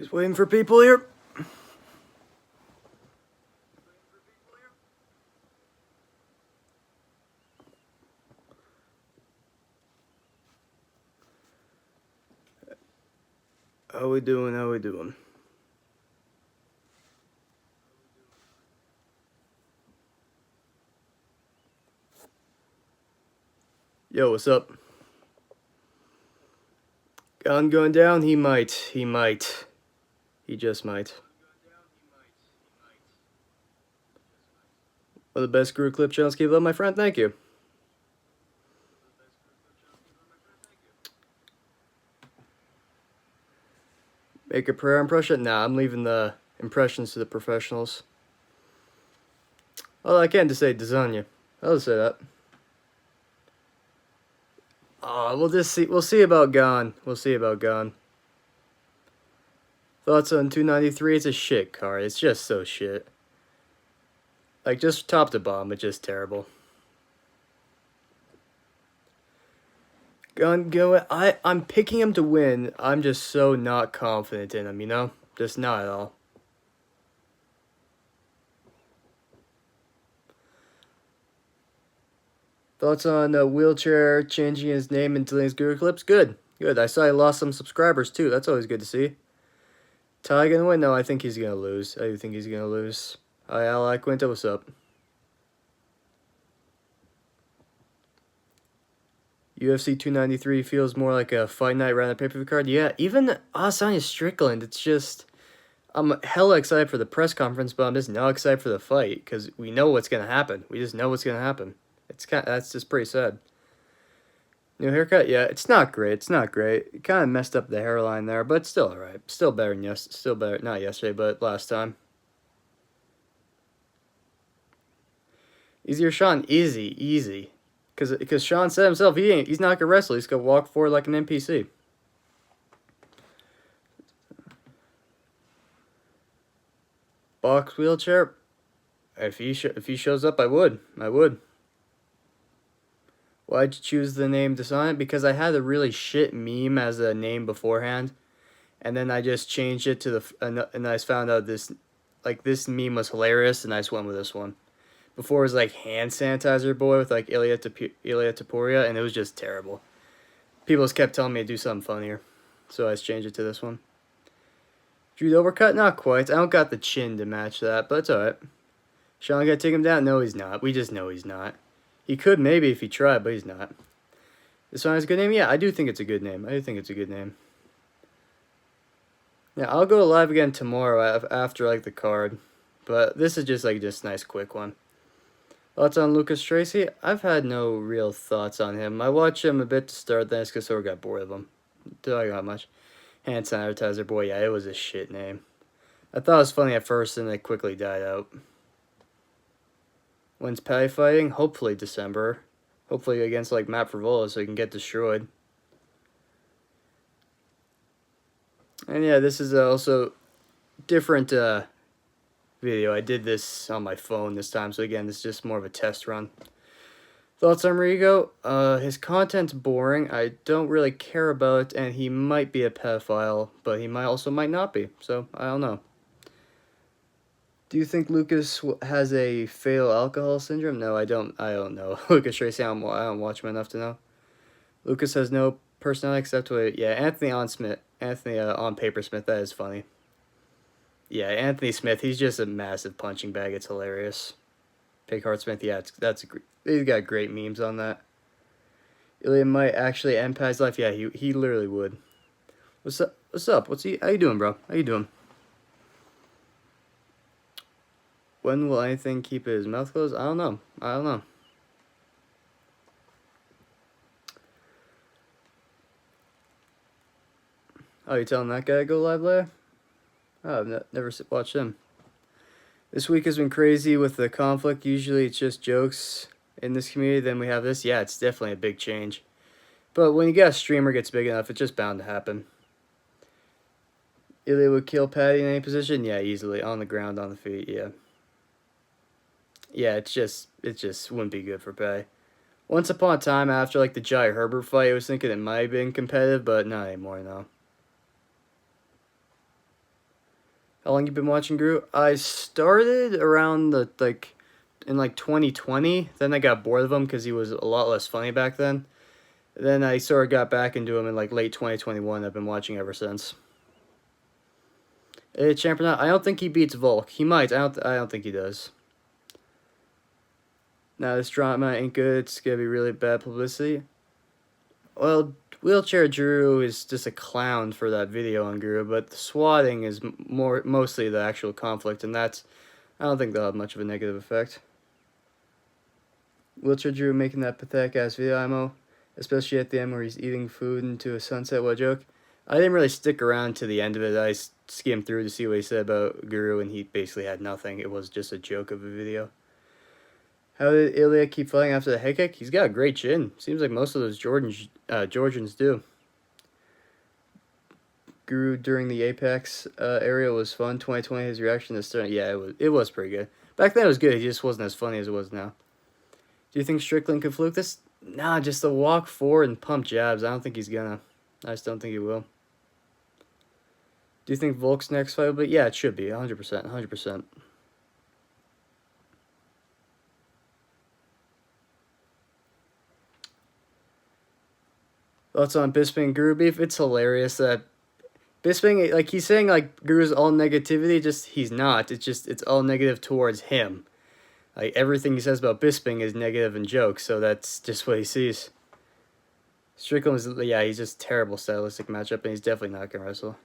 Just waiting for people here. How we doing? How we doing? Yo, what's up? Gun going down? He might. He might. He just might. One of the best Jewru clip channels. Keep up, my friend. Thank you. Make a prayer impression? Nah, I'm leaving the impressions to the professionals. All I can to say lasagna. I'll just say that. We'll just see. We'll see about Gone. We'll see about Gone. Thoughts on 293? It's a shit card. It's just so shit. Like, just top to bottom, it's just terrible. Gun going. I'm picking him to win. I'm just so not confident in him, you know? Just not at all. Thoughts on Wheelchair changing his name and deleting his Jewru clips? Good. Good. I saw he lost some subscribers too. That's always good to see. Ty gonna win? No, I think he's gonna lose. I do think he's gonna lose. Hi, Ally Quinta, what's up? UFC 293 feels more like a fight night rather than a pay-per-view card. Yeah, even Asanya Strickland, it's just... I'm hella excited for the press conference, but I'm just not excited for the fight, because we know what's going to happen. We just know what's going to happen. That's just pretty sad. New haircut? Yeah, it's not great. It's not great. It kind of messed up the hairline there, but it's still alright. Still better than still better, not yesterday, but last time. Easier Sean? Easy. Because Sean said himself, he's not gonna wrestle. He's gonna walk forward like an NPC. Box wheelchair. If he shows up, I would. Why'd you choose the name Design? Because I had a really shit meme as a name beforehand, and then I just changed it to and I found out this meme was hilarious, and I just went with this one. Before it was like hand sanitizer boy with like Ilya Taporia, and it was just terrible. People just kept telling me to do something funnier, so I just changed it to this one. Drew's overcut? Not quite. I don't got the chin to match that, but it's alright. Sean gonna take him down? No, he's not. We just know he's not. He could maybe if he tried, but he's not. This one has a good name? Yeah, I do think it's a good name. Yeah, I'll go live again tomorrow after like the card, but this is just a nice quick one. Thoughts on Lucas Tracy? I've had no real thoughts on him. I watched him a bit to start, then I just sort of got bored of him. Don't got much. Hand sanitizer boy, yeah, it was a shit name. I thought it was funny at first, and it quickly died out. When's Patty fighting? Hopefully December. Hopefully against like Matt Frivola so he can get destroyed. And yeah, this is also different video. I did this on my phone this time, so again, this is just more of a test run. Thoughts on Rigo? His content's boring. I don't really care about it, and he might be a pedophile, but he might not be. So I don't know. Do you think Lucas has a fatal alcohol syndrome? No, I don't know. Lucas Tracy, I don't watch him enough to know. Lucas has no personality except what... Yeah, Anthony on Paper Smith, that is funny. Yeah, Anthony Smith, he's just a massive punching bag. It's hilarious. Pig Heart Smith, yeah, he's got great memes on that. Ilya might actually end Pat's life. Yeah, he literally would. What's up? How you doing, bro? How you doing? When will anything keep his mouth closed? I don't know. Oh, you telling that guy to go live later? Oh, I've never watched him. This week has been crazy with the conflict. Usually it's just jokes in this community. Then we have this. Yeah, it's definitely a big change. But when you got a streamer gets big enough, it's just bound to happen. Ilya would kill Patty in any position? Yeah, easily. On the ground, on the feet, yeah. Yeah, it just wouldn't be good for Patty. Once upon a time, after like the Jai Herbert fight, I was thinking it might have been competitive, but not anymore, no. How long you been watching Gru? I started around the in 2020. Then I got bored of him because he was a lot less funny back then. Then I sort of got back into him in late 2021. I've been watching ever since. Champ or not, I don't think he beats Volk. He might. I don't think he does. Now this drama ain't good. It's gonna be really bad publicity. Well, Wheelchair Jewru is just a clown for that video on Guru, but the swatting is mostly the actual conflict, and I don't think they'll have much of a negative effect. Wheelchair Jewru making that pathetic ass video ammo, especially at the end where he's eating food into a sunset. What a joke. I didn't really stick around to the end of it. I skimmed through to see what he said about Guru, and he basically had nothing. It was just a joke of a video. How did Ilya keep fighting after the head kick? He's got a great chin. Seems like most of those Georgians do. Guru during the Apex area was fun. 2020, his reaction to Stern. Yeah, it was pretty good. Back then it was good. He just wasn't as funny as it was now. Do you think Strickland could fluke this? Nah, just a walk forward and pump jabs. I don't think he's gonna. I just don't think he will. Do you think Volk's next fight will be? Yeah, it should be. 100%. 100%. Thoughts on Bisping Guru beef? It's hilarious that Bisping, he's saying Guru's all negativity, just he's not. It's all negative towards him. Like everything he says about Bisping is negative and jokes, so that's just what he sees. Strickland was, yeah, he's just terrible stylistic matchup, and he's definitely not gonna wrestle.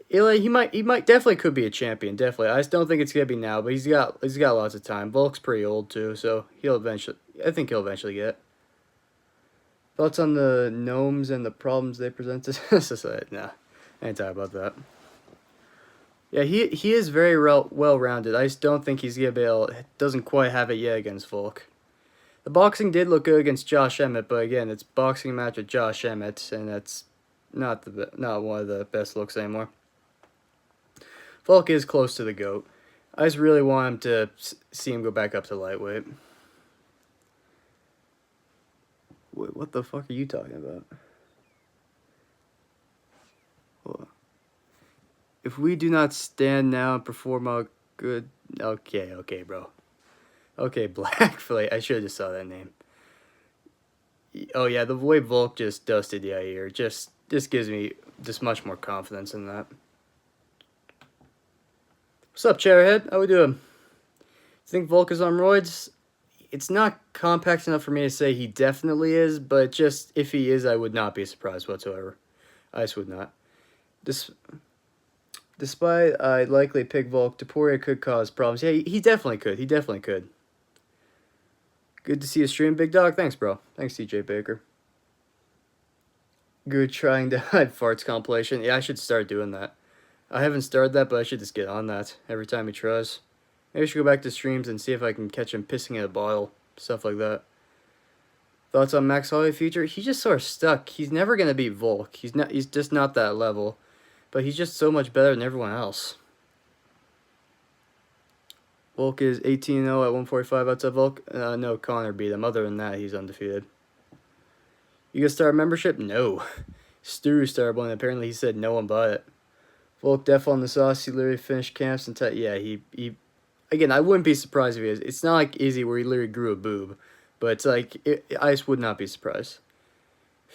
He might definitely could be a champion, definitely. I just don't think it's gonna be now, but he's got lots of time. Volk's pretty old too, so I think he'll eventually get. Thoughts on the gnomes and the problems they present to society? Nah, I ain't talking about that. Yeah, he is very well-rounded. I just don't think he's gonna be able. Doesn't quite have it yet against Volk. The boxing did look good against Josh Emmett, but again, it's boxing match with Josh Emmett, and that's not one of the best looks anymore. Volk is close to the GOAT. I just really want him to see him go back up to lightweight. Wait, what the fuck are you talking about? Hold on. If we do not stand now and perform our good... Okay, bro. Okay, Blackflake. I should have just saw that name. Oh, yeah, the way Volk just dusted Yair just gives me just much more confidence in that. What's up, Chairhead? How we doing? Think Volk is on roids? It's not compact enough for me to say he definitely is, but just if he is, I would not be surprised whatsoever. I just would not. Despite I'd likely pick Volk, Topuria could cause problems. Yeah, he definitely could. He definitely could. Good to see you stream, Big Dog. Thanks, bro. Thanks, TJ Baker. Good trying to hide farts compilation. Yeah, I should start doing that. I haven't started that, but I should just get on that every time he tries. Maybe I should go back to streams and see if I can catch him pissing in a bottle. Stuff like that. Thoughts on Max Holloway future? He's just sort of stuck. He's never going to beat Volk. He's just not that level. But he's just so much better than everyone else. Volk is 18-0 at 145 outside Volk. No, Connor beat him. Other than that, he's undefeated. You gonna start a membership? No. Stu started one. Apparently he said no one bought it. Volk def on the sauce. He literally finished camps and yeah, he again, I wouldn't be surprised if he is. It's not like Izzy where he literally grew a boob. But it's I just would not be surprised.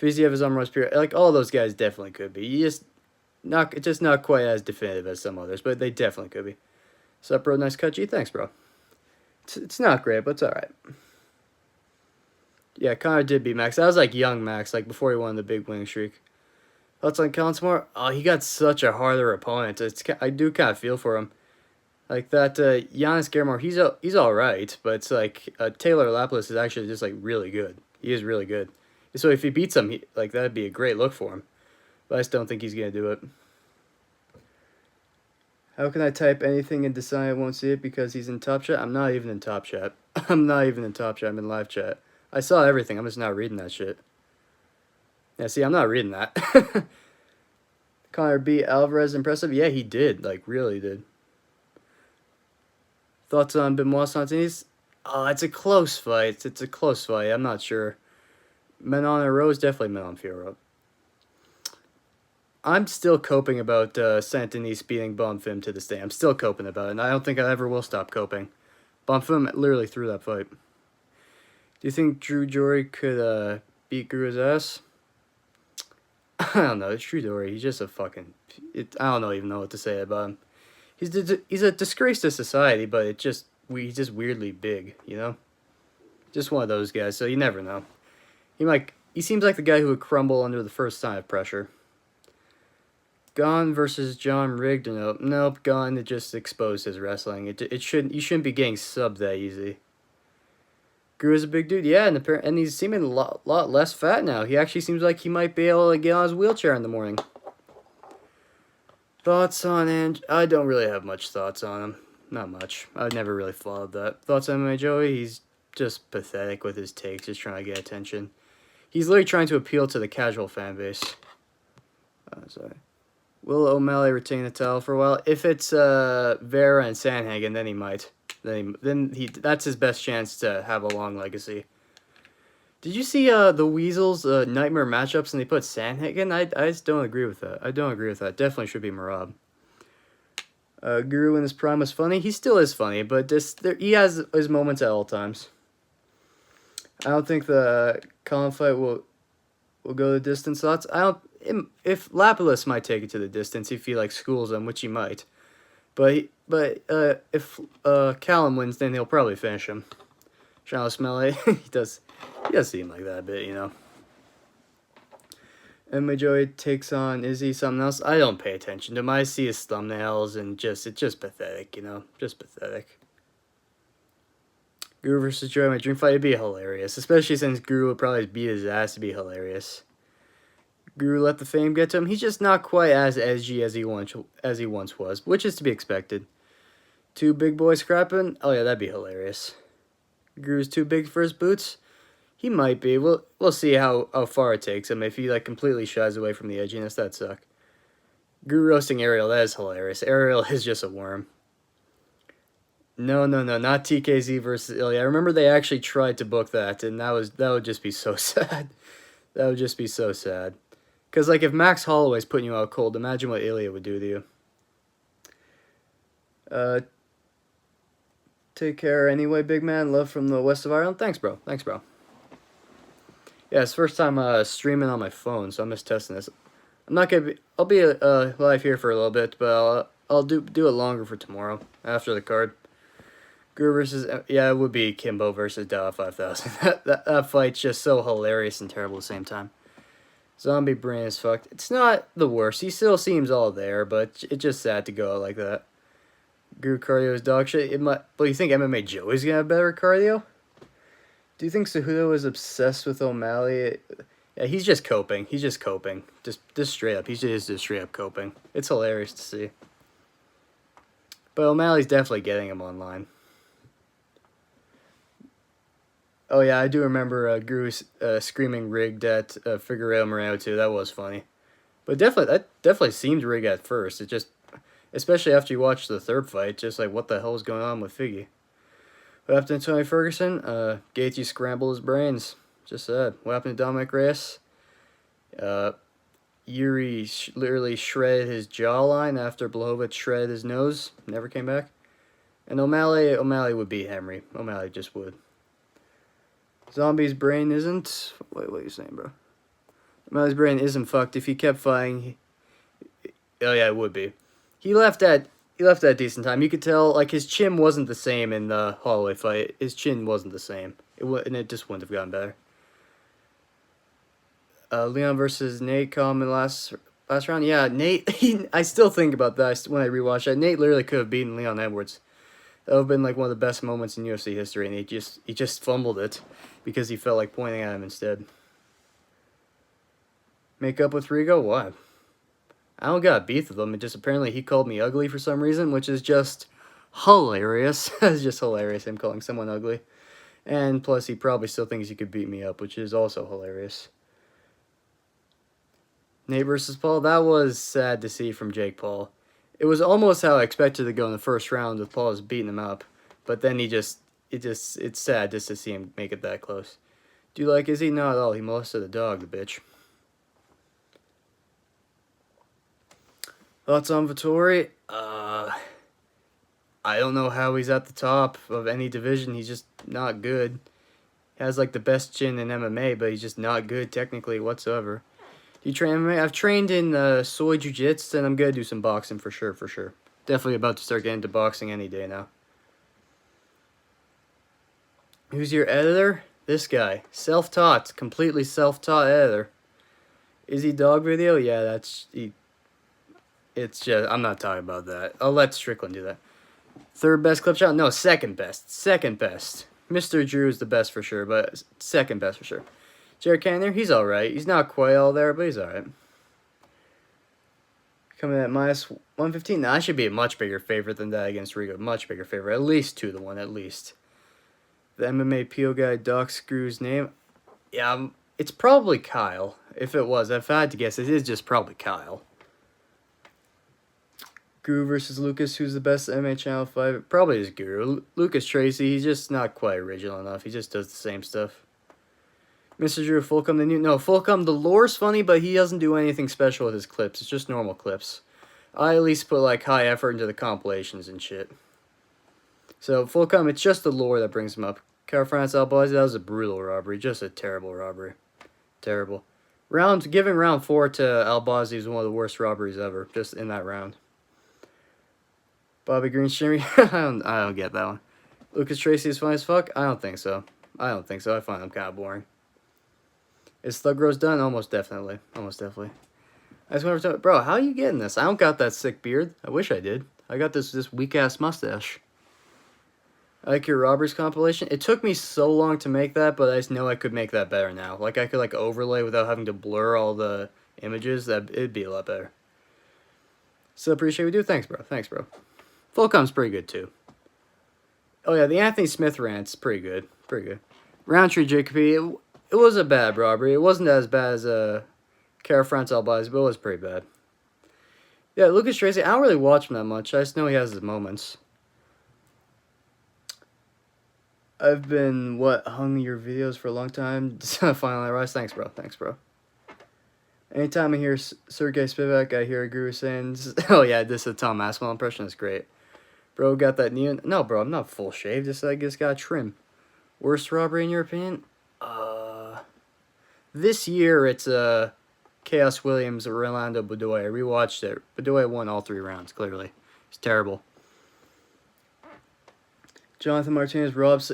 Fiziev is on Rose period. Like all those guys definitely could be. It's just not quite as definitive as some others, but they definitely could be. Sup, bro? Nice cut, G. Thanks, bro. It's not great, but it's alright. Yeah, Connor did beat Max. That was like young Max, like before he won the big winning streak. Thoughts on Collinsmore? Oh, he got such a harder opponent. I do kind of feel for him. Like that, Giannis Garamore, he's all right, but it's like Taylor Lapis is actually just like really good. He is really good. So if he beats him, that'd be a great look for him. But I just don't think he's gonna do it. How can I type anything and decide I won't see it because he's in Top Chat? I'm not even in Top Chat. I'm not even in Top Chat. I'm in live chat. I saw everything. I'm just not reading that shit. Yeah, see, I'm not reading that. Connor B. Alvarez impressive? Yeah, he did. Like, really did. Thoughts on Benoit Santini's? Oh, it's a close fight. It's a close fight. I'm not sure. Menon or Rose? Definitely Menon Fiorot. I'm still coping about Saint Denis beating Bonfim to this day. I'm still coping about it, and I don't think I ever will stop coping. Bonfim literally threw that fight. Do you think Jewru could beat Guru's ass? I don't know. It's Jewru. He's just a fucking. I don't even know what to say about him. He's a disgrace to society, but he's just weirdly big, you know. Just one of those guys. So you never know. He seems like the guy who would crumble under the first sign of pressure. Gon versus John rigged or nope? Nope. Gon just exposed his wrestling. You shouldn't be getting subbed that easy. Guru's a big dude, yeah, and he's seeming a lot less fat now. He actually seems like he might be able to get on his wheelchair in the morning. Thoughts on Ange? I don't really have much thoughts on him. Not much. I've never really followed that. Thoughts on MMA Joey? He's just pathetic with his takes, just trying to get attention. He's literally trying to appeal to the casual fan base. Sorry. Will O'Malley retain the title for a while? If it's Vera and Sandhagen, then he might. That's his best chance to have a long legacy. Did you see the Weasels nightmare matchups and they put Sandhagen? I just don't agree with that. I don't agree with that. Definitely should be Marab. Guru in his prime was funny. He still is funny, but he has his moments at all times. I don't think the Colin fight will go the distance. Thoughts? If Lapidus might take it to the distance if he schools him, which he might. But if Callum wins, then he'll probably finish him. Sean Smelly, he does seem like that a bit, you know. MMA Joey takes on Izzy something else. I don't pay attention to him. I see his thumbnails and it's just pathetic, you know, just pathetic. Guru versus Joey, my dream fight would be hilarious, especially since Guru would probably beat his ass to be hilarious. Guru let the fame get to him. He's just not quite as edgy as he once was, which is to be expected. Two big boys scrapping? Oh yeah, that'd be hilarious. Guru's too big for his boots? He might be. We'll see how far it takes him. If he completely shies away from the edginess, that'd suck. Guru roasting Ariel, that is hilarious. Ariel is just a worm. No, not TKZ versus Ilya. I remember they actually tried to book that, and that would just be so sad. That would just be so sad. Because, if Max Holloway's putting you out cold, imagine what Ilya would do to you. Take care anyway, big man. Love from the west of Ireland. Thanks, bro. Yeah, it's the first time streaming on my phone, so I'm just testing this. I'll be live here for a little bit, but I'll do it longer for tomorrow, after the card. Guru versus... Yeah, it would be Kimbo versus Dow 5000. that fight's just so hilarious and terrible at the same time. Zombie brain is fucked. It's not the worst. He still seems all there, but it's just sad to go out like that. Guru cardio is dog shit. But you think MMA Joey's gonna have better cardio? Do you think Cejudo is obsessed with O'Malley? Yeah, he's just coping. Just straight up. He's just straight up coping. It's hilarious to see. But O'Malley's definitely getting him online. Oh yeah, I do remember Guru screaming rigged at Figueiredo Moreno too. That was funny. But that definitely seemed rigged at first. It just, especially after you watch the third fight, just what the hell is going on with Figgy? What happened to Tony Ferguson? Gaethje scrambled his brains. Just sad. What happened to Dominic Reyes? Yuri literally shredded his jawline after Blachowicz shredded his nose. Never came back. And O'Malley would beat Henry. O'Malley just would. Zombie's brain isn't... Wait, what are you saying, bro? O'Malley's brain isn't fucked. If he kept fighting... Oh, yeah, it would be. He left at decent time. You could tell, his chin wasn't the same in the Holloway fight. His chin wasn't the same. And it just wouldn't have gotten better. Leon versus Nate Coleman last round. Yeah, Nate... I still think about that when I rewatch that. Nate literally could have beaten Leon Edwards. That would have been, one of the best moments in UFC history, and he just fumbled it because he felt like pointing at him instead. Make up with Rigo? Why? I don't got beef with him. It just apparently he called me ugly for some reason, which is just hilarious. It's just hilarious, him calling someone ugly. And plus, he probably still thinks he could beat me up, which is also hilarious. Nate versus Paul? That was sad to see from Jake Paul. It was almost how I expected to go in the first round with Paul just beating him up. But then it's sad just to see him make it that close. Do you like Izzy? Not at all. He molested a dog, the bitch. Thoughts on Vettori? I don't know how he's at the top of any division. He's just not good. He has like the best chin in MMA, but he's just not good technically whatsoever. Do you train MMA? I've trained in soy jiu-jitsu, and I'm gonna do some boxing for sure, for sure. Definitely about to start getting into boxing any day now. Who's your editor? This guy. Self-taught. Completely self-taught editor. Is he dog video? Yeah, that's... It's just... I'm not talking about that. I'll let Strickland do that. Third best clip shot? No, second best. Second best. Mr. Jewru is the best for sure, but second best for sure. Jared Cannonier, he's alright. He's not quite all there, but he's alright. Coming at minus 115. Now, I should be a much bigger favorite than that against Rigo. Much bigger favorite. At least 2-1, at least. The MMA PO guy, Doc Screw's name. Yeah, it's probably Kyle. If it was, if I had to guess, it is just probably Kyle. Guru versus Lucas, who's the best MMA Channel 5? Probably is Guru. Lucas Tracy, he's just not quite original enough. He just does the same stuff. Mr. Jewru, Fulcom, the new... No, Fulcom, the lore's funny, but he doesn't do anything special with his clips. It's just normal clips. I at least put, like, high effort into the compilations and shit. So, Fulcom, it's just the lore that brings him up. France Albazi, that was a brutal robbery. Just a terrible robbery. Terrible. Giving round 4 to Albazi is one of the worst robberies ever. Just in that round. Bobby Green, Shimmy. I don't get that one. Lucas Tracy is funny as fuck? I don't think so. I find him kind of boring. Is Thug Rose done? Almost definitely. Almost definitely. I just want to tell... Bro, how are you getting this? I don't got that sick beard. I wish I did. I got this weak-ass mustache. I like your robberies compilation. It took me so long to make that, but I just know I could make that better now. Like, I could, like, overlay without having to blur all the images. It'd be a lot better. Still appreciate what we do. Thanks, bro. Thanks, bro. Fulcom's pretty good, too. Oh, yeah, the Anthony Smith rant's pretty good. Pretty good. Roundtree Jacoby, it was a bad robbery. It wasn't as bad as France Albazi, but it was pretty bad. Yeah, Lucas Tracy, I don't really watch him that much. I just know he has his moments. I've been, hung your videos for a long time. Finally, Rise. Thanks, bro. Thanks, bro. Anytime I hear Sergey Spivak, I hear a guru saying, oh, yeah, this is a Tom Aspinall impression. That's great. Bro, got that knee in? No, bro, I'm not full shaved. I just got trim. Worst robbery in your opinion? This year, it's Chaos Williams, Rolando Bedoya. I rewatched it. Bedoya won all 3 rounds, clearly. It's terrible. Jonathan Martinez,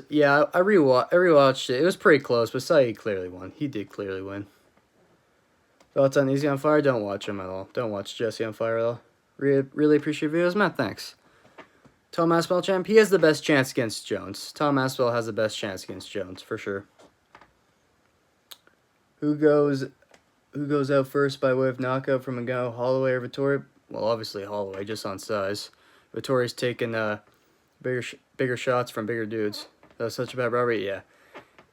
yeah, I rewatched it. It was pretty close, but Saeed clearly won. He did clearly win. Thoughts on Easy on Fire? Don't watch him at all. Don't watch Jesse on Fire at all. Really appreciate videos, Matt. Thanks. Tom Aspinall champ. He has the best chance against Jones. Tom Aspinall has the best chance against Jones for sure. Who goes out first by way of knockout from Ngannou, Holloway or Vettori? Well, obviously Holloway, just on size. Vettori's taken bigger shots from bigger dudes. That was such a bad robbery. Yeah,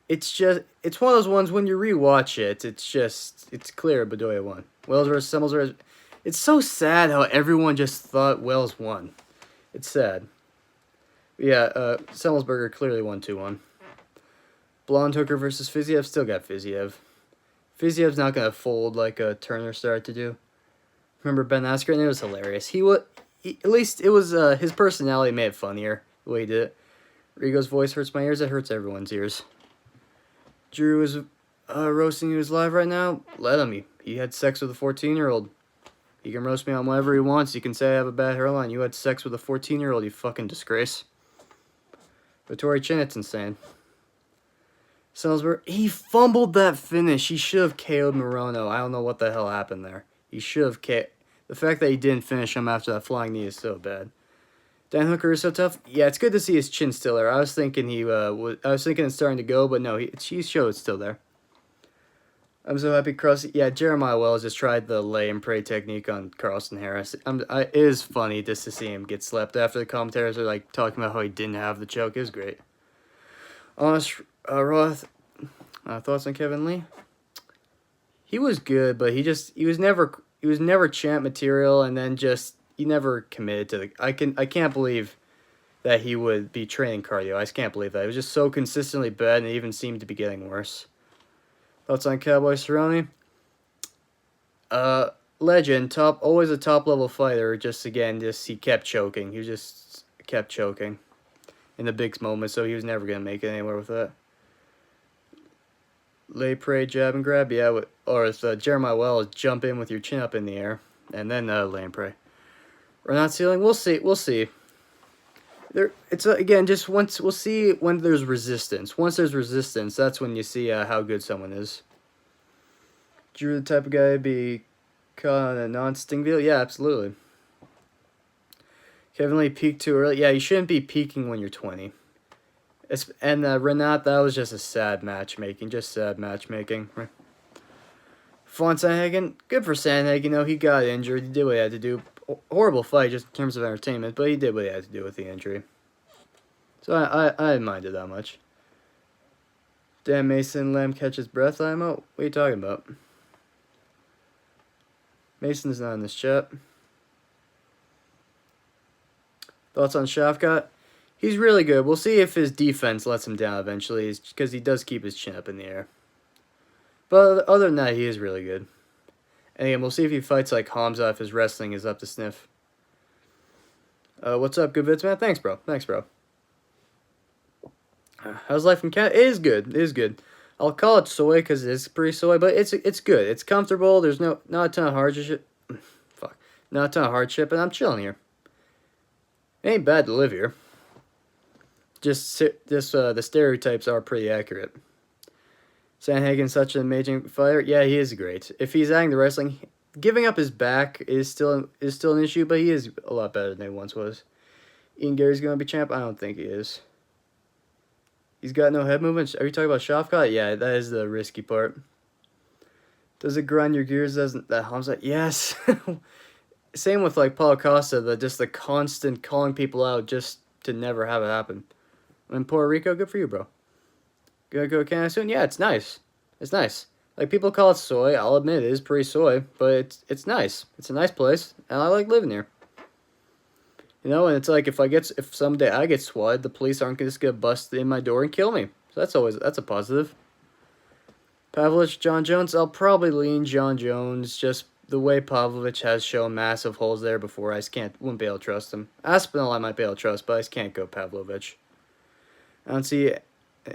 it's one of those ones when you rewatch it, it's clear Bedoya won. Wells versus Semmelsberger. It's so sad how everyone just thought Wells won. It's sad. Yeah, Semmelsberger clearly won 2-1. Blonde Hooker versus Fiziev. Still got Fiziev. Fiziev's not going to fold like a Turner started to do. Remember Ben Askren? It was hilarious. At least it was his personality made it funnier the way he did it. Rigo's voice hurts my ears. It hurts everyone's ears. Jewru is roasting you his live right now. Let him. He had sex with a 14-year-old. He can roast me on whatever he wants. He can say I have a bad hairline. You had sex with a 14-year-old, you fucking disgrace. Vettori Chin, it's insane. Salisbury, he fumbled that finish. He should have KO'd Morono. I don't know what the hell happened there. He should have KO'd. The fact that he didn't finish him after that flying knee is so bad. Dan Hooker is so tough. Yeah, it's good to see his chin still there. I was thinking it's starting to go, but no, he showed it's still there. I'm so happy Carlson. Yeah, Jeremiah Wells just tried the lay and pray technique on Carlson Harris. It is funny just to see him get slept after the commentators are like talking about how he didn't have the choke. It was great. Honest Roth, thoughts on Kevin Lee? He was good, but he was never champ material, and then he never committed to the. I can't believe that he would be training cardio. I just can't believe that. It was just so consistently bad, and it even seemed to be getting worse. Thoughts on Cowboy Cerrone? legend, always a top level fighter. Just again, he kept choking. He just kept choking in the big moments, so he was never gonna make it anywhere with that. Lay prey, jab and grab, yeah. Or if Jeremiah Wells, jump in with your chin up in the air, and then lay and pray. We're not ceiling. We'll see. We'll see. It's again just once we'll see when there's resistance. Once there's resistance, that's when you see how good someone is. Jewru the type of guy to be caught on a non-sting video? Yeah, absolutely. Kevin Lee peaked too early. Yeah, you shouldn't be peaking when you're 20. And Renat, that was just a sad matchmaking. Just sad matchmaking. Fawn Sandhagen, good for Sandhagen. He got injured. He did what he had to do. Horrible fight just in terms of entertainment, but he did what he had to do with the injury. So I didn't mind it that much. Dan Mason, Lamb catches breath, IMO? What are you talking about? Mason's not in this chat. Thoughts on Shafkat? He's really good. We'll see if his defense lets him down eventually, because he does keep his chin up in the air. But other than that, he is really good. And again, we'll see if he fights like Hamza if his wrestling is up to sniff. What's up, good bits, man? Thanks, bro. Thanks, bro. How's life in Canada? It is good. It is good. I'll call it soy because it is pretty soy, but it's good. It's comfortable. There's not a ton of hardship. Fuck. Not a ton of hardship, and I'm chilling here. It ain't bad to live here. Just the stereotypes are pretty accurate. Sandhagen's such an amazing fighter. Yeah, he is great. If he's adding the wrestling, giving up his back is still an issue, but he is a lot better than he once was. Ian Gary's gonna be champ? I don't think he is. He's got no head movement. Are you talking about Shafkat? Yeah, that is the risky part. Does it grind your gears? Doesn't that Hamza? Yes. Same with like Paulo Costa, the constant calling people out just to never have it happen. In Puerto Rico, good for you, bro. Gonna go to Canada soon? Yeah, it's nice. It's nice. Like, people call it soy. I'll admit it is pretty soy, but it's nice. It's a nice place, and I like living here. And it's like if someday I get swatted, the police aren't just gonna bust in my door and kill me. So that's a positive. Pavlovich, Jon Jones. I'll probably lean Jon Jones. Just the way Pavlovich has shown massive holes there before, I just wouldn't be able to trust him. Aspinall I might be able to trust, but I just can't go Pavlovich. I don't see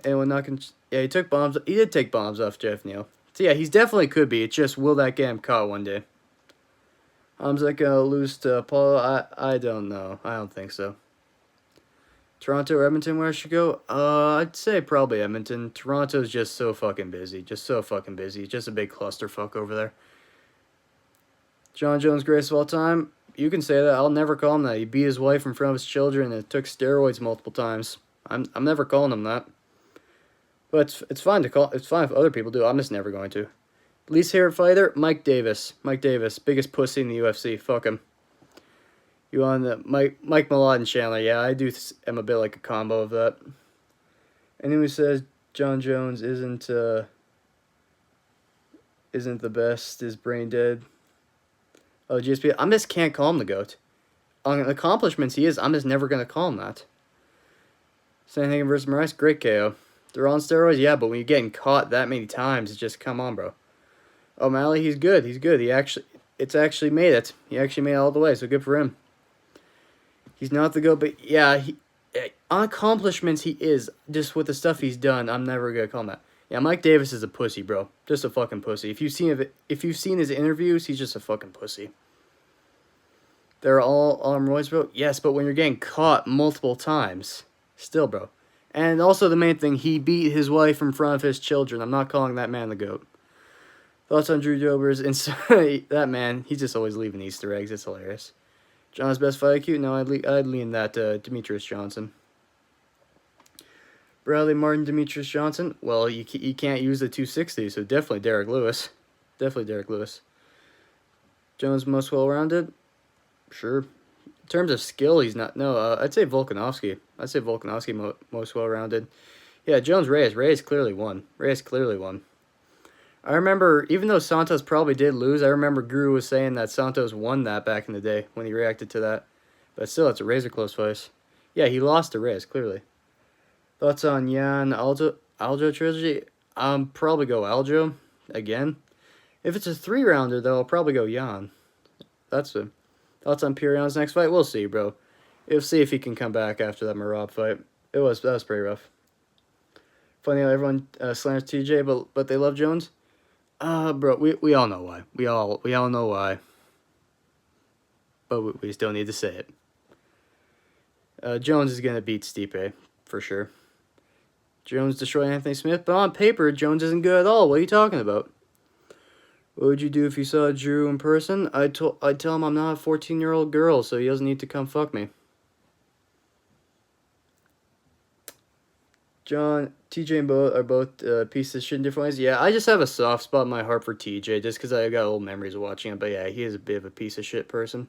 anyone knocking. Yeah, he took bombs. He did take bombs off Jeff Neal. So yeah, he's definitely could be. It's just, will that get him caught one day? Hamza gonna lose to Apollo? I don't know. I don't think so. Toronto or Edmonton, where I should go? I'd say probably Edmonton. Toronto's just so fucking busy. Just so fucking busy. Just a big clusterfuck over there. Jon Jones, greatest of all time? You can say that. I'll never call him that. He beat his wife in front of his children and took steroids multiple times. I'm never calling him that. But it's fine to call. It's fine if other people do. I'm just never going to. Least favorite fighter? Mike Davis. Mike Davis, biggest pussy in the UFC. Fuck him. You on the Mike Malott and Chandler? Yeah, I am a bit like a combo of that. Anyone who says Jon Jones isn't the best is brain dead. Oh, GSP. I just can't call him the GOAT. On accomplishments, he is. I'm just never gonna call him that. Sandhagen versus Moraes, great KO. They're on steroids, yeah, but when you're getting caught that many times, it's just, come on, bro. O'Malley, he's good. He's good. It's actually made it. He actually made it all the way, so good for him. He's not the GOAT, but yeah, on accomplishments, he is. Just with the stuff he's done, I'm never gonna call him that. Yeah, Mike Davis is a pussy, bro. Just a fucking pussy. If you've seen his interviews, he's just a fucking pussy. They're all on roids, bro. Yes, but when you're getting caught multiple times, still, bro. And also the main thing, he beat his wife in front of his children. I'm not calling that man the GOAT. Thoughts on Drew Dober's inside? That man, he's just always leaving Easter eggs. It's hilarious. John's best fight IQ? No, I'd lean that Demetrius Johnson. Bradley Martin, Demetrius Johnson. Well, you can't use the 260, so definitely Derek Lewis. Definitely Derek Lewis. Jones most well-rounded? Sure. In terms of skill, he's not. No, I'd say Volkanovski. I'd say Volkanovski most well-rounded. Yeah, Jones Reyes clearly won. I remember, even though Santos probably did lose, I remember Guru was saying that Santos won that back in the day when he reacted to that. But still, it's a razor close fight. Yeah, he lost to Reyes, clearly. Thoughts on Jan Aljo trilogy? Probably go Aljo again. If it's a 3-rounder, though, I'll probably go Jan. That's a thoughts on Pierion's next fight. We'll see, bro. We'll see if he can come back after that Marab fight. That was pretty rough. Funny how everyone slanders TJ, but they love Jones. Bro, we all know why. We all know why. But we still need to say it. Jones is gonna beat Stipe for sure. Jones destroyed Anthony Smith, but on paper, Jones isn't good at all. What are you talking about? What would you do if you saw Jewru in person? I'd tell him I'm not a 14-year-old girl, so he doesn't need to come fuck me. John, TJ and Bo are both pieces of shit in different ways. Yeah, I just have a soft spot in my heart for TJ just because I got old memories of watching him. But yeah, he is a bit of a piece of shit person.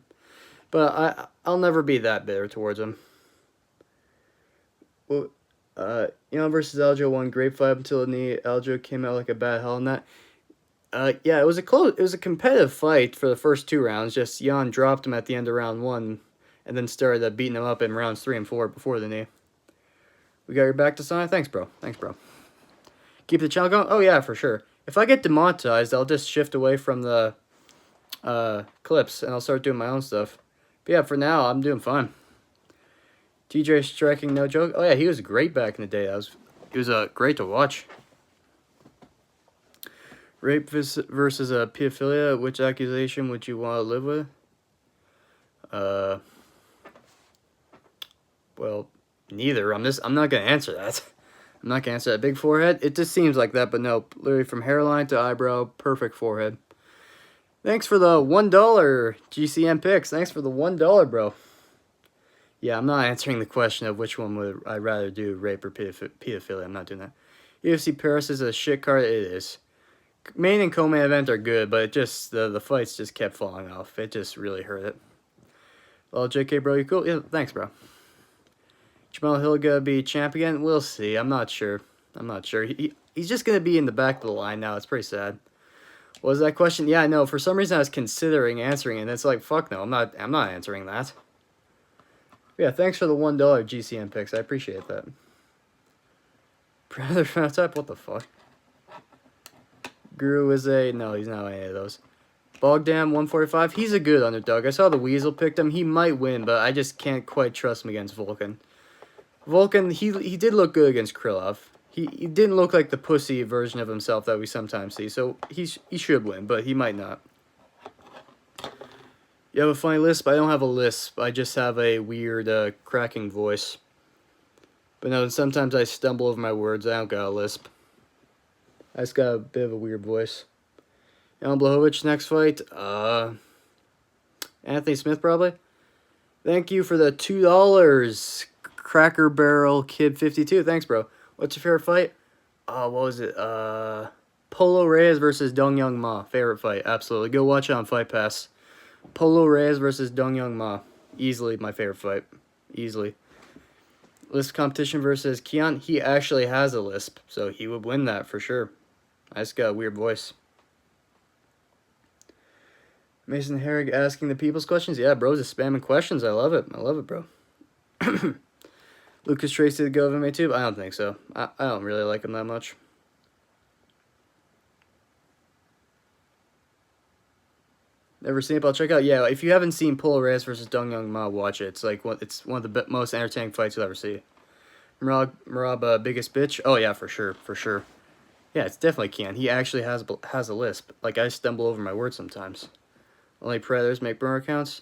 But I'll never be that bitter towards him. Well, versus Aljo won great fight until the knee. Aljo came out like a bat hell in that. Yeah, it was a competitive fight for the first 2 rounds. Just Jan dropped him at the end of round 1, and then started beating him up in rounds 3 and 4 before the knee. We got your back to sign? Thanks, bro. Keep the channel going? Oh, yeah, for sure. If I get demonetized, I'll just shift away from the clips, and I'll start doing my own stuff. But yeah, for now, I'm doing fine. TJ striking, no joke. Oh, yeah, he was great back in the day. He was great to watch. Rape versus pedophilia. Which accusation would you want to live with? Well, neither. I'm not gonna answer that. I'm not gonna answer that. Big forehead. It just seems like that, but no. Literally from hairline to eyebrow, perfect forehead. Thanks for the $1 GCM picks. Thanks for the $1, bro. Yeah, I'm not answering the question of which one would I rather do, rape or pedophilia. I'm not doing that. UFC Paris is a shit card. It is. Main and co-main event are good, but it just the fights just kept falling off. It just really hurt it. Well, JK, bro, you cool? Yeah, thanks, bro. Jamal Hill gonna be champ again? We'll see. I'm not sure. He's just gonna be in the back of the line now. It's pretty sad. What was that question? Yeah, I know. For some reason, I was considering answering it, and it's like, fuck no. I'm not answering that. Yeah, thanks for the $1 GCM picks. I appreciate that. Predator phenotype? What the fuck? Guru is no, he's not any of those. Bogdan 145. He's a good underdog. I saw the Weasel picked him. He might win, but I just can't quite trust him against Volkan. Volkan, he did look good against Krylov. He didn't look like the pussy version of himself that we sometimes see. So he should win, but he might not. You have a funny lisp? I don't have a lisp. I just have a weird cracking voice. But no, sometimes I stumble over my words. I don't got a lisp. I just got a bit of a weird voice. Jan Blachowicz next fight. Anthony Smith probably. Thank you for the $2. Cracker Barrel Kid 52. Thanks, bro. What's your favorite fight? What was it? Polo Reyes versus Dong Young Ma. Favorite fight. Absolutely. Go watch it on Fight Pass. Polo Reyes versus Dong Young Ma. Easily my favorite fight. Easily. Lisp competition versus Keon. He actually has a lisp, so he would win that for sure. I just got a weird voice. Mason Herrig asking the people's questions. Yeah, bro's just spamming questions. I love it. Bro. Lucas Tracy to go MMA too? I don't think so. I don't really like him that much. Never seen it, but I'll check out. Yeah, if you haven't seen Polo Reyes versus Dong Young Ma, watch it. It's one of the most entertaining fights you'll ever see. Marab, biggest bitch? Oh yeah, for sure. Yeah, it's definitely Keon. He actually has a lisp. Like, I stumble over my words sometimes. Only predators make burner accounts.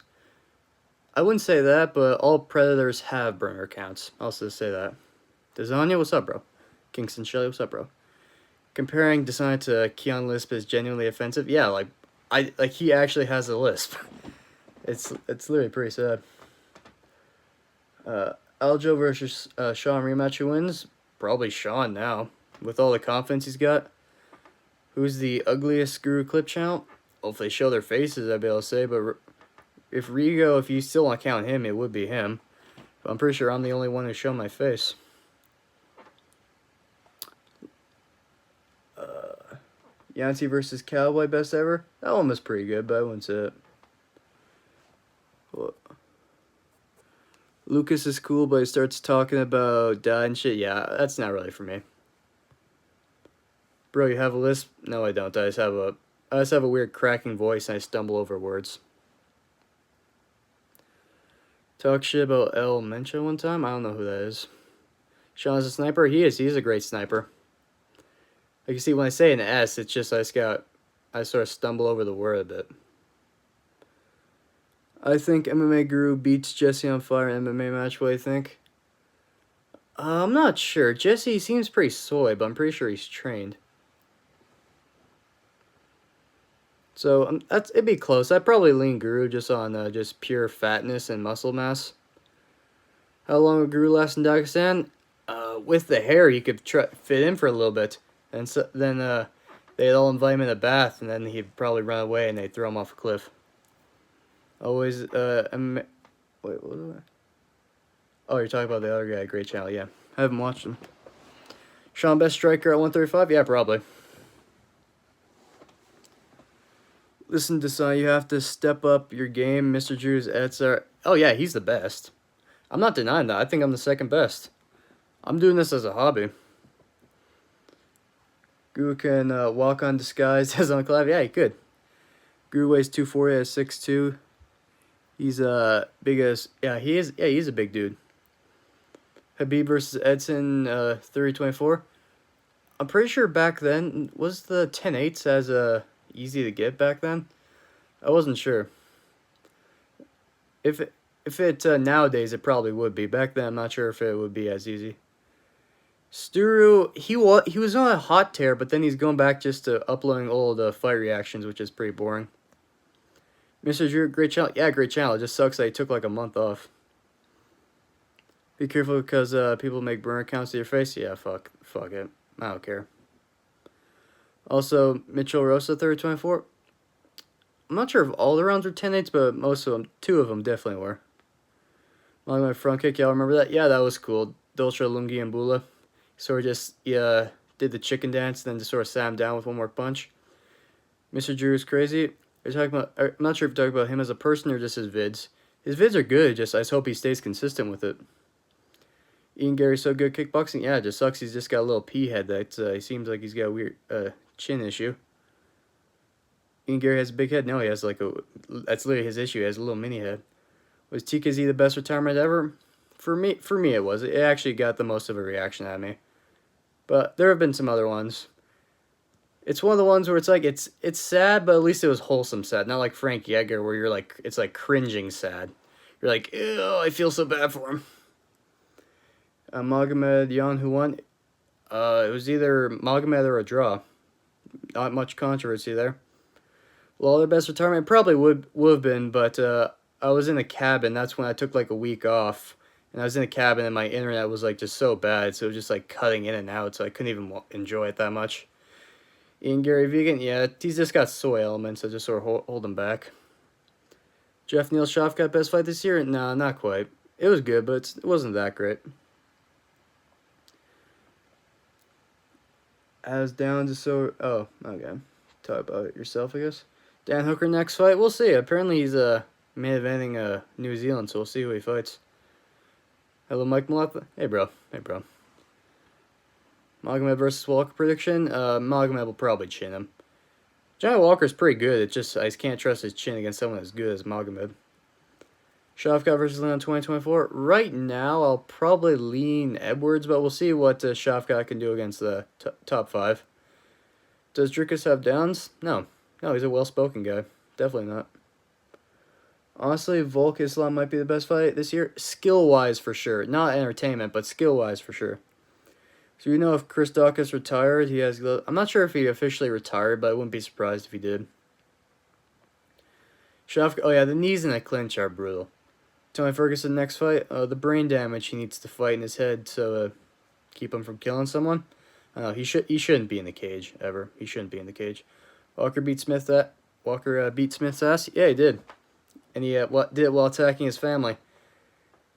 I wouldn't say that, but all predators have burner accounts. I'll just say that. Desanya, what's up, bro? Kingston Shelley, what's up, bro? Comparing Desanya to Keon Lisp is genuinely offensive. Yeah, like he actually has a lisp. It's literally pretty sad. Aljo versus Sean rematch. Who wins? Probably Sean now, with all the confidence he's got. Who's the ugliest Guru clip channel? Well, if they show their faces, I'd be able to say, but if Rigo, if you still want to count him, it would be him. But I'm pretty sure I'm the only one who showed my face. Yancy versus Cowboy, best ever? That one was pretty good, but I wouldn't say it. What? Lucas is cool, but he starts talking about dad and shit. Yeah, that's not really for me. Bro, you have a lisp? No, I don't. I I just have a weird cracking voice and I stumble over words. Talk shit about El Mencha one time? I don't know who that is. Sean is a sniper? He is. He's a great sniper. Like you see, when I say an S, it's just I sort of stumble over the word a bit. I think MMA Guru beats Jesse on Fire in MMA match. What do you think? I'm not sure. Jesse seems pretty soy, but I'm pretty sure he's trained. So it'd be close. I'd probably lean Guru just on just pure fatness and muscle mass. How long would Guru last in Dagestan? With the hair, he could fit in for a little bit, and then they'd all invite him in a bath, and then he'd probably run away, and they'd throw him off a cliff. Always wait, what was that? Oh, you're talking about the other guy. Great channel, yeah. I haven't watched him. Sean, best striker at 135? Yeah, probably. Listen to Son, you have to step up your game. Mr. Jewru's Etsar. Oh yeah, he's the best. I'm not denying that. I think I'm the second best. I'm doing this as a hobby. Guru can walk on disguise as on collab. Yeah, he could. Guru weighs 240 at 6'2". He's big as he is. Yeah, he's a big dude. Habib versus Edson 30-24. I'm pretty sure back then was the 10-8s as easy to get back then. I wasn't sure. If it nowadays it probably would be. Back then I'm not sure if it would be as easy. Jewru, he was on a hot tear, but then he's going back just to uploading old fight reactions, which is pretty boring. Mr. Jewru, great channel. Yeah, great channel. It just sucks that he took like a month off. Be careful because people make burner accounts to your face. Yeah, fuck it. I don't care. Also, Mitchell Rosa 30-24. I'm not sure if all the rounds were 10-8s, but most of them, 2 of them definitely were. My front kick, y'all remember that? Yeah, that was cool. Dolce Lungi and Bula. Sort of just did the chicken dance, then just sort of sat him down with one more punch. Mr. Jewru's crazy. I'm not sure if you're talking about him as a person or just his vids. His vids are good, I just hope he stays consistent with it. Ian Gary's so good at kickboxing. Yeah, it just sucks he's just got a little pea head that he seems like he's got a weird chin issue. Ian Gary has a big head. No, he has that's literally his issue. He has a little mini head. Was TKZ the best retirement ever? For me it was. It actually got the most of a reaction out of me. But there have been some other ones. It's one of the ones where it's like it's sad, but at least it was wholesome sad. Not like Frank Edgar where you're like it's like cringing sad. You're like, ew, I feel so bad for him. Magomed Yan who won? It was either Magomed or a draw. Not much controversy there. Well, their best retirement probably would have been, but I was in a cabin. That's when I took like a week off. And I was in a cabin and my internet was like just so bad. So it was just like cutting in and out. So I couldn't even enjoy it that much. Ian Gary Vegan, yeah, he's just got soy elements that just sort of hold him back. Jeff Neal Shafkat best fight this year? No, not quite. It was good, but it wasn't that great. As down to so... Oh, okay. Talk about it yourself, I guess. Dan Hooker next fight? We'll see. Apparently he's main eventing New Zealand, so we'll see who he fights. Hello, Mike Malapa. Hey, bro. Magomed versus Walker prediction? Magomed will probably chin him. Johnny Walker's pretty good. It's just I just can't trust his chin against someone as good as Magomed. Shafkat versus Leon 2024. Right now, I'll probably lean Edwards, but we'll see what Shafkat can do against the top 5. Does Drickus have downs? No, he's a well-spoken guy. Definitely not. Honestly, Volk Islam might be the best fight this year. Skill-wise, for sure. Not entertainment, but skill-wise, for sure. So you know if Chris Dawkins retired, he has... I'm not sure if he officially retired, but I wouldn't be surprised if he did. Shafkat... Oh, yeah, the knees in a clinch are brutal. Tony Ferguson next fight. The brain damage he needs to fight in his head to keep him from killing someone. He shouldn't be in the cage, ever. He shouldn't be in the cage. Walker beat Smith's ass? Yeah, he did. And he did it while attacking his family.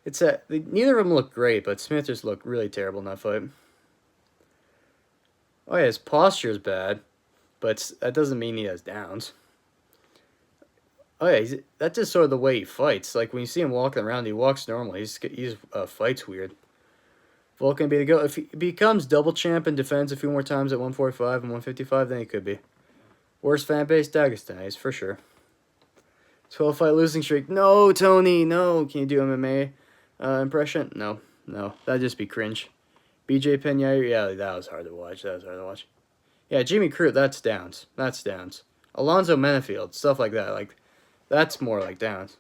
Neither of them look great, but Smith just looked really terrible in that fight. Oh yeah, his posture is bad, but that doesn't mean he has downs. Oh yeah, that's just sort of the way he fights. Like when you see him walking around, he walks normally. He fights weird. Volkan be the go. If he becomes double champ and defends a few more times at 145 and 155, then he could be. Worst fan base, Dagestani's, for sure. 12 fight losing streak. No, Tony, no. Can you do MMA impression? No, no. That'd just be cringe. BJ Penn, yeah, that was hard to watch. Yeah, Jimmy Crute, that's downs. Alonzo Menafield, stuff like that. Like, that's more like downs.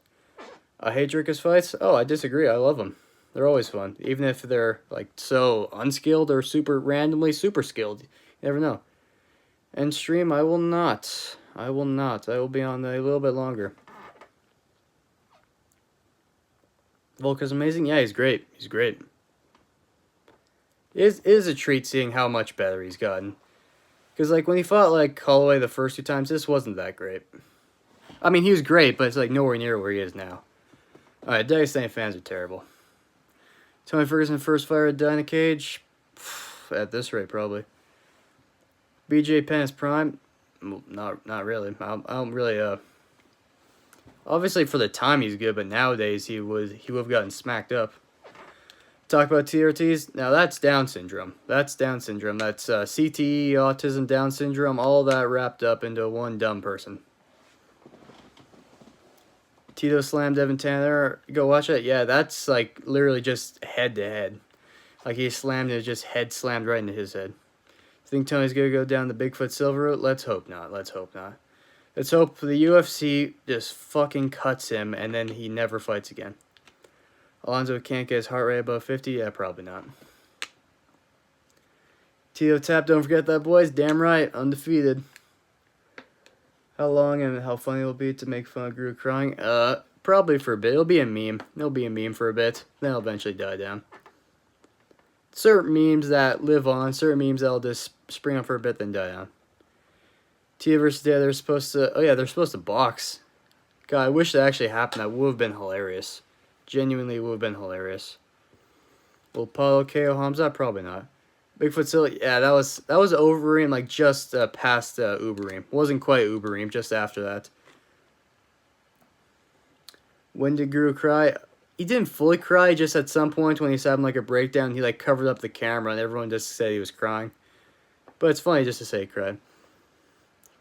I hate Dricus fights. Oh, I disagree. I love them. They're always fun, even if they're like so unskilled or randomly super skilled. You never know. And stream, I will not. I will be on a little bit longer. Volka's amazing. Yeah, he's great. It is a treat seeing how much better he's gotten. Because, like, when he fought, like, Holloway the first 2 times, this wasn't that great. I mean, he was great, but it's, like, nowhere near where he is now. Alright, Dagestani fans are terrible. Tony Ferguson first fighter to die in a cage? At this rate, probably. BJ Penn is prime? Not really. I don't really, obviously, for the time, he's good, but nowadays, he would have gotten smacked up. Talk about TRTs. Now that's Down syndrome. That's CTE, autism, Down syndrome, all that wrapped up into one dumb person. Tito slammed Evan Tanner. Go watch it. Yeah, that's like literally just head to head. Like he slammed it, just head slammed right into his head. Think Tony's gonna go down the Bigfoot Silver route? Let's hope not. Let's hope the UFC just fucking cuts him and then he never fights again. Alonzo can't get his heart rate above 50? Yeah, probably not. Tito Tap, don't forget that, boys. Damn right, undefeated. How long and how funny it'll be to make fun of Gru crying? Probably for a bit. It'll be a meme. For a bit. Then it'll eventually die down. Certain memes that live on. Certain memes that'll just spring up for a bit, then die down. Tia versus Dad, they're supposed to... Oh, yeah, they're supposed to box. God, I wish that actually happened. That would have been hilarious. Genuinely would have been hilarious. Will Paulo KO Hamza? Probably not. Bigfoot Silly, yeah, that was Overeem, like just past Ubereem. Wasn't quite Ubereem, just after that. When did Guru cry? He didn't fully cry, just at some point when he was having like a breakdown, he like covered up the camera and everyone just said he was crying. But it's funny just to say he cried.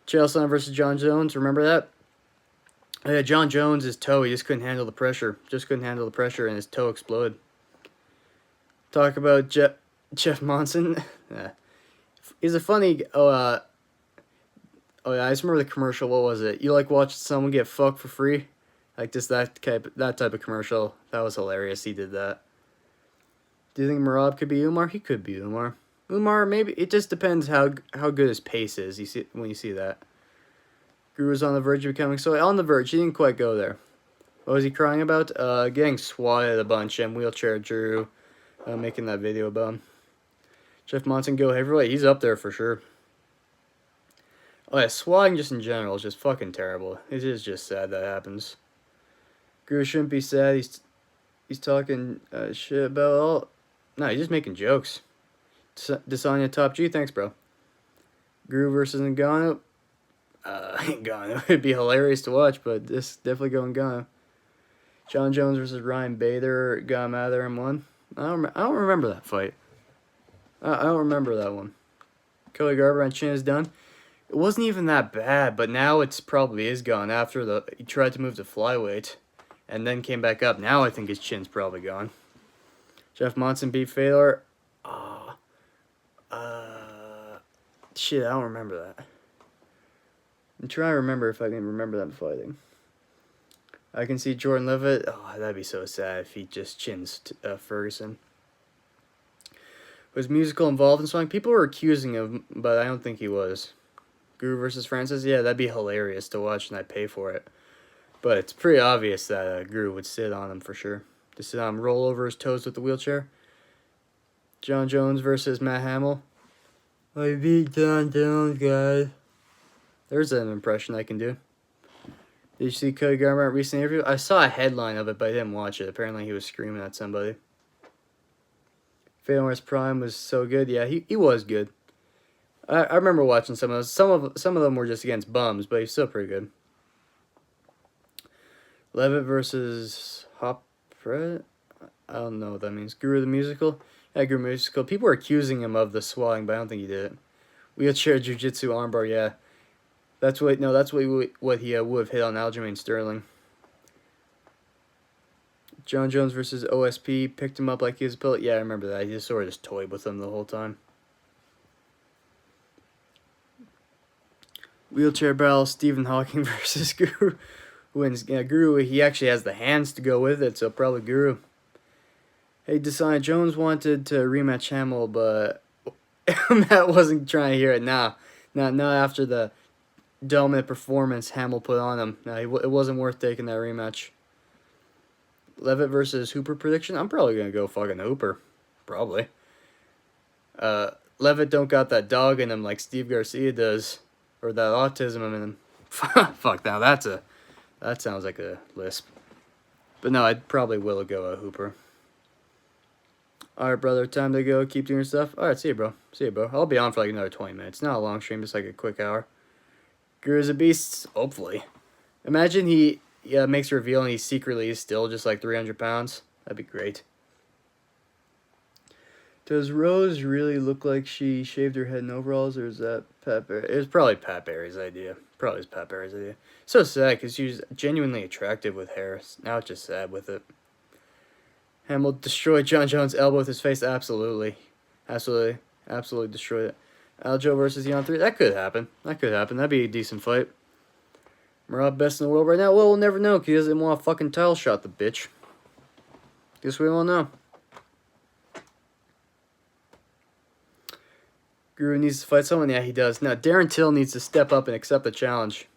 Chael versus Jon Jones, remember that? Yeah, Jon Jones, his toe, he just couldn't handle the pressure. And his toe exploded. Talk about Jeff Monson. Yeah. He's a funny... Oh, yeah, I just remember the commercial. What was it? You like watching someone get fucked for free? Like just that type of commercial. That was hilarious. He did that. Do you think Marab could be Umar? He could be Umar. Umar, maybe. It just depends how good his pace is. You see when you see that. Guru was on the verge of becoming so on the verge. He didn't quite go there. What was he crying about? Getting swatted a bunch and wheelchair Jewru, making that video about him. Jeff Monson go heavyweight. He's up there for sure. Oh yeah, swatting just in general is just fucking terrible. It is just sad that happens. Guru shouldn't be sad. He's talking shit about all. No, he's just making jokes. Desanya top G. Thanks, bro. Guru versus Ngannou. Ngannou. It'd be hilarious to watch, but this definitely going Ngannou. Jon Jones versus Ryan Bader. Got him out of there in one. I don't remember that fight. I don't remember that one. Cody Garber on chin is done. It wasn't even that bad, but now it's probably is gone after he tried to move to flyweight and then came back up. Now I think his chin's probably gone. Jeff Monson beat Fedor. Shit, I don't remember that. I'm trying to remember if I can remember them fighting. I can see Jordan Levitt. Oh, that'd be so sad if he just chins Ferguson. Was musical involved in something? People were accusing him, but I don't think he was. Guru versus Francis? Yeah, that'd be hilarious to watch, and I'd pay for it. But it's pretty obvious that Guru would sit on him for sure. To sit on him, roll over his toes with the wheelchair. Jon Jones versus Matt Hamill. I beat Jon Jones, guys. There's an impression I can do. Did you see Cody Garbrandt recent interview? I saw a headline of it, but I didn't watch it. Apparently he was screaming at somebody. Fedor's prime was so good. Yeah, he was good. I remember watching some of those. Some of them were just against bums, but he's still pretty good. Levitt versus Hopfred? I don't know what that means. Guru the musical? Yeah, Guru musical. People were accusing him of the swatting, but I don't think he did it. Wheelchair jiu-jitsu armbar, yeah. That's what he would have hit on Aljamain Sterling. Jon Jones versus OSP, picked him up like he was a pilot. Yeah, I remember that. He just sort of just toyed with him the whole time. Wheelchair battle, Stephen Hawking versus Guru. Wins. Yeah, Guru, he actually has the hands to go with it, so probably Guru. Hey, Desai, Jones wanted to rematch Hamill, but Matt wasn't trying to hear it. Not after the dominant performance Hamill put on him. It wasn't worth taking that rematch. Levitt versus Hooper prediction? I'm probably going to go fucking Hooper. Probably. Levitt don't got that dog in him like Steve Garcia does. Or that autism in him. Fuck, now that sounds like a lisp. But no, I'd probably will go Hooper. Alright, brother, time to go. Keep doing your stuff. Alright, see you, bro. See you, bro. I'll be on for like another 20 minutes. Not a long stream, just like a quick hour. Guru's a beast, hopefully. Imagine he makes a reveal and he secretly is still just like 300 pounds. That'd be great. Does Rose really look like she shaved her head in overalls, or is that Pat Barry? It was probably Pat Barry's idea. Probably was Pat Barry's idea. So sad, because she was genuinely attractive with hair. Now it's just sad with it. Hamill destroyed Jon Jones' elbow with his face. Absolutely. Absolutely destroyed it. Aljo versus Jan 3. That could happen. That'd be a decent fight. Merab best in the world right now? Well, we'll never know, because he doesn't want a fucking title shot, the bitch. Guess we won't know. Guru needs to fight someone? Yeah, he does. Now, Darren Till needs to step up and accept the challenge.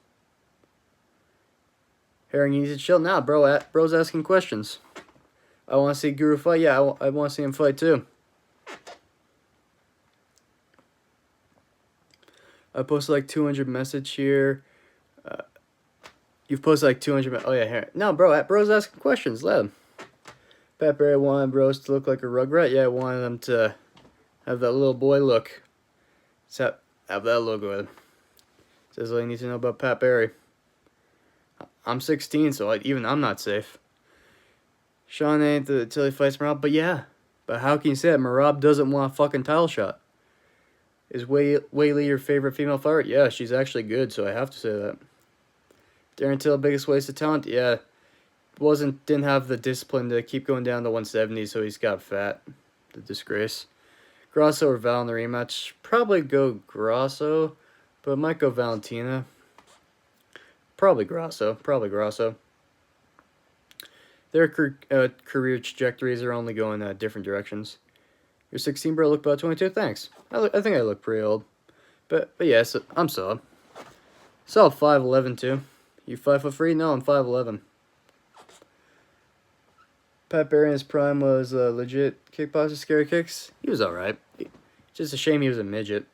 Herring, you need to chill. Nah, bro's asking questions. I want to see Guru fight. Yeah, I want to see him fight too. I posted like 200 message here. You've posted like 200. Oh yeah, here. No, bro's asking questions. Let him. Pat Barry wanted bros to look like a rugrat. Yeah, I wanted them to have that little boy look. Have that logo with him. Says all you need to know about Pat Barry. I'm 16, so even I'm not safe. Sean ain't until he fights Merab, but yeah. But how can you say that? Merab doesn't want a fucking title shot. Is Whaley your favorite female fighter? Yeah, she's actually good, so I have to say that. Darren Till, biggest waste of talent? Yeah. Didn't have the discipline to keep going down to 170, so he's got fat. The disgrace. Grasso or Val in the rematch? Probably go Grasso, but might go Valentina. Probably Grasso. Their career trajectories are only going different directions. You're 16, bro. Look about 22. Thanks. I think I look pretty old. But yeah, so I'm solid. Solid 5'11", too. You 5'3"? No, I'm 5'11". Pat Barry in his prime was legit kickboxer, scary kicks. He was alright. Just a shame he was a midget.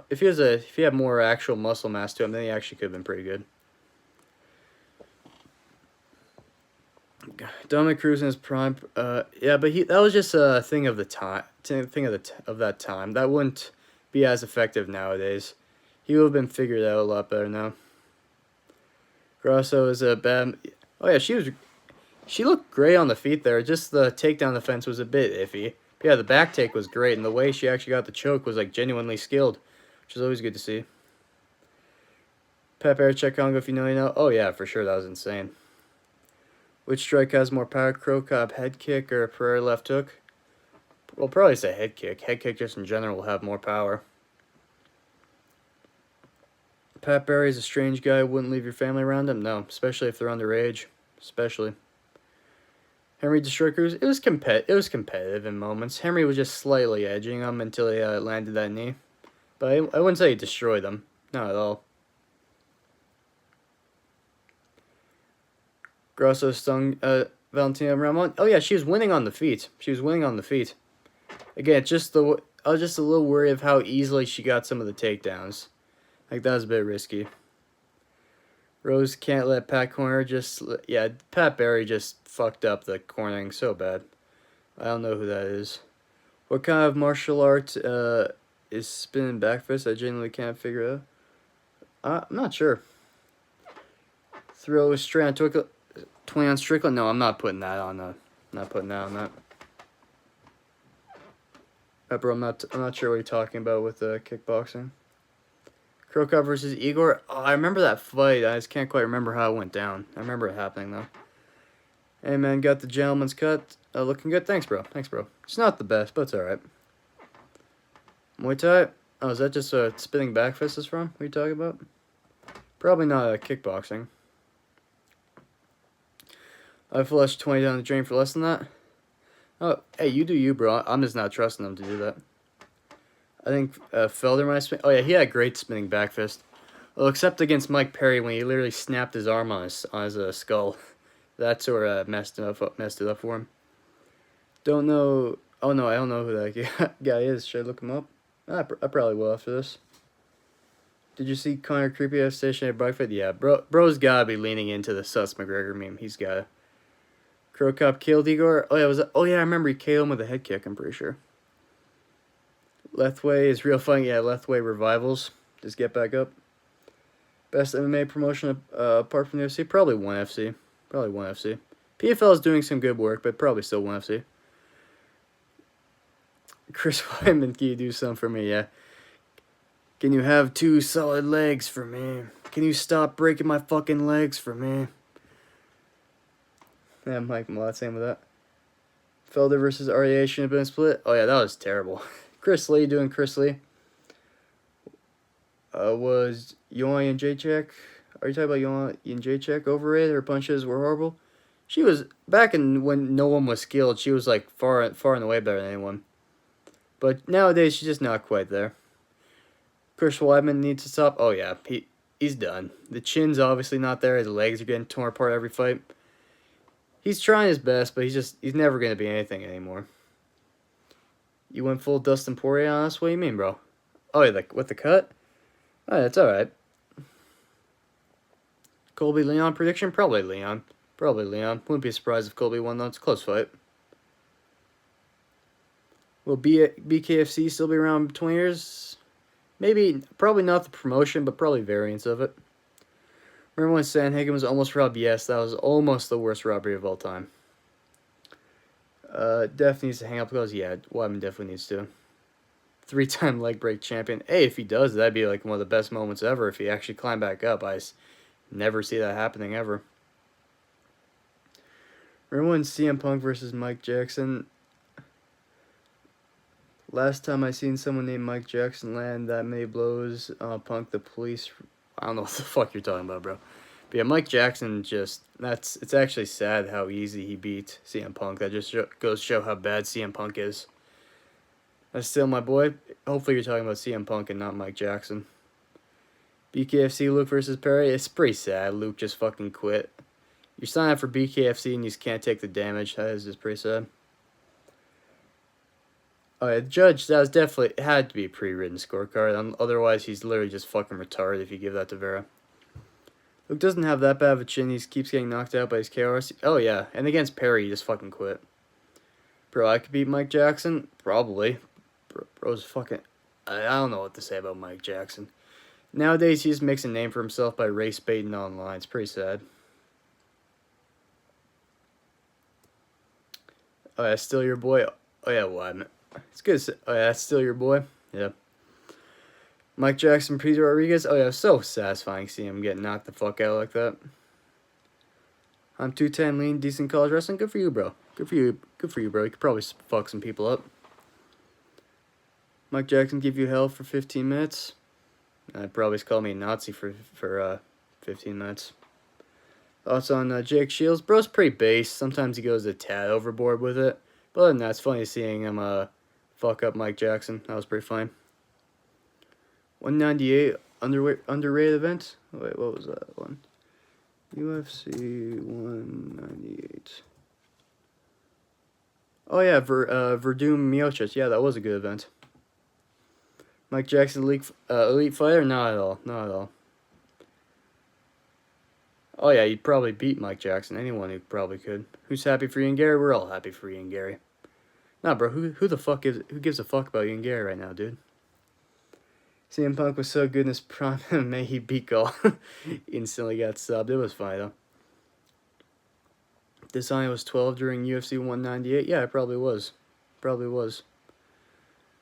If he had more actual muscle mass to him, then he actually could have been pretty good. Dominic Cruz in his prime. Yeah, but that was just a thing of the time. Of that time. That wouldn't be as effective nowadays. He would have been figured out a lot better now. Grasso is a bad. Oh yeah, she looked great on the feet there. Just the takedown defense was a bit iffy. But yeah, the back take was great, and the way she actually got the choke was like genuinely skilled, which is always good to see. Pep Erichek Congo, if you know, you know. Oh yeah, for sure, that was insane. Which strike has more power, Crow Cobb head kick or Pereira left hook? Well, probably say head kick. Head kick just in general will have more power. Pat Barry's a strange guy. Wouldn't leave your family around him? No, especially if they're underage. Especially. Henry destroyed Cruz. It was competitive in moments. Henry was just slightly edging him until he landed that knee. But I wouldn't say he destroyed them. Not at all. Grosso stung Valentina Ramon. Oh yeah, she was winning on the feet. Again, I was just a little worried of how easily she got some of the takedowns. Like, that was a bit risky. Rose can't let Pat corner. Pat Barry just fucked up the cornering so bad. I don't know who that is. What kind of martial art is spinning back fist? I genuinely can't figure it out. I'm not sure. Throw straight on 20 on Strickland? No, I'm not putting that on. Not putting that on that. Pepper, I'm not sure what you're talking about with kickboxing. Crow Cup versus Igor. Oh, I remember that fight. I just can't quite remember how it went down. I remember it happening, though. Hey, man, got the gentleman's cut. Looking good. Thanks, bro. Thanks, bro. It's not the best, but it's alright. Muay Thai? Oh, is that just a spinning back fist is from? What are you talking about? Probably not kickboxing. I flushed 20 down the drain for less than that. Oh, hey, you do you, bro. I'm just not trusting them to do that. I think Felder might spin. Oh, yeah, he had great spinning back fist. Well, except against Mike Perry when he literally snapped his arm on his skull. That sort of messed it up for him. Don't know. Oh, no, I don't know who that guy is. Should I look him up? I probably will after this. Did you see Connor creepy ass stationary bike fight? Yeah, bro's gotta be leaning into the Sus McGregor meme. He's gotta. Crow Cop killed Igor. Oh yeah, I remember he KO'd him with a head kick. I'm pretty sure. Lethway is real fun. Yeah, Lethway revivals. Just get back up. Best MMA promotion apart from the UFC? Probably ONE FC. Probably ONE FC. PFL is doing some good work, but probably still ONE FC. Chris Weidman, can you do something for me? Yeah. Can you have 2 solid legs for me? Can you stop breaking my fucking legs for me? Yeah, Mike Malott, same with that. Felder versus RDA shouldn't have been split. Oh yeah, that was terrible. Chris Lee doing Chris Lee. Was Joanna Jacek? Are you talking about Joanna Jacek overrated? Her punches were horrible. She was back in when no one was skilled. She was like far and away better than anyone. But nowadays she's just not quite there. Chris Weidman needs to stop. Oh yeah, he's done. The chin's obviously not there. His legs are getting torn apart every fight. He's trying his best, but he's never gonna be anything anymore. You went full Dustin Poirier on us? What do you mean, bro? Oh, yeah, with the cut? Oh, that's alright. Colby Leon prediction? Probably Leon. Probably Leon. Wouldn't be surprised if Colby won, though. It's a close fight. Will BKFC still be around 20 years? Maybe, probably not the promotion, but probably variants of it. Remember when Sandhagen was almost robbed? Yes, that was almost the worst robbery of all time. Def needs to hang up close. Yeah, Weidman definitely needs to. 3-time leg break champion. Hey, if he does, that'd be like one of the best moments ever if he actually climbed back up. I never see that happening ever. Remember when CM Punk versus Mike Jackson? Last time I seen someone named Mike Jackson land that many blows, Punk the police. I don't know what the fuck you're talking about, bro. But yeah, Mike Jackson it's actually sad how easy he beat CM Punk. That just goes to show how bad CM Punk is. That's still my boy. Hopefully you're talking about CM Punk and not Mike Jackson. BKFC Luke versus Perry. It's pretty sad. Luke just fucking quit. You sign up for BKFC and you just can't take the damage. That is just pretty sad. Oh yeah, the judge, that was definitely, it had to be a pre-written scorecard. Otherwise, he's literally just fucking retarded if you give that to Vera. Luke doesn't have that bad of a chin. He keeps getting knocked out by his KRs. Oh yeah, and against Perry, he just fucking quit. Bro, I could beat Mike Jackson? Probably. Bro's fucking... I don't know what to say about Mike Jackson. Nowadays, he just makes a name for himself by race baiting online. It's pretty sad. Oh yeah, still your boy? Oh yeah, Weidman. It's good. Oh yeah, that's still your boy? Yeah. Mike Jackson, Pedro Rodriguez. Oh yeah, so satisfying seeing him get knocked the fuck out like that. I'm 210 lean, decent college wrestling. Good for you, bro. Good for you. Good for you, bro. You could probably fuck some people up. Mike Jackson give you hell for 15 minutes. I'd probably call me a Nazi for 15 minutes. Thoughts on Jake Shields? Bro's pretty base. Sometimes he goes a tad overboard with it. But other than that, it's funny seeing him fuck up Mike Jackson. That was pretty fine. 198 underrated event? Wait, what was that one? UFC 198. Oh yeah, Verdum Miocic. Yeah, that was a good event. Mike Jackson, elite fighter? Not at all. Not at all. Oh yeah, you'd probably beat Mike Jackson. Anyone who probably could. Who's happy for Ian Gary? We're all happy for Ian Gary. Nah, bro. Who the fuck who gives a fuck about Ian Gary right now, dude? CM Punk was so good in his prime. May he beat Gall. Instantly got subbed. It was fine though. Desanya was 12 during UFC 198. Yeah, it probably was. Probably was.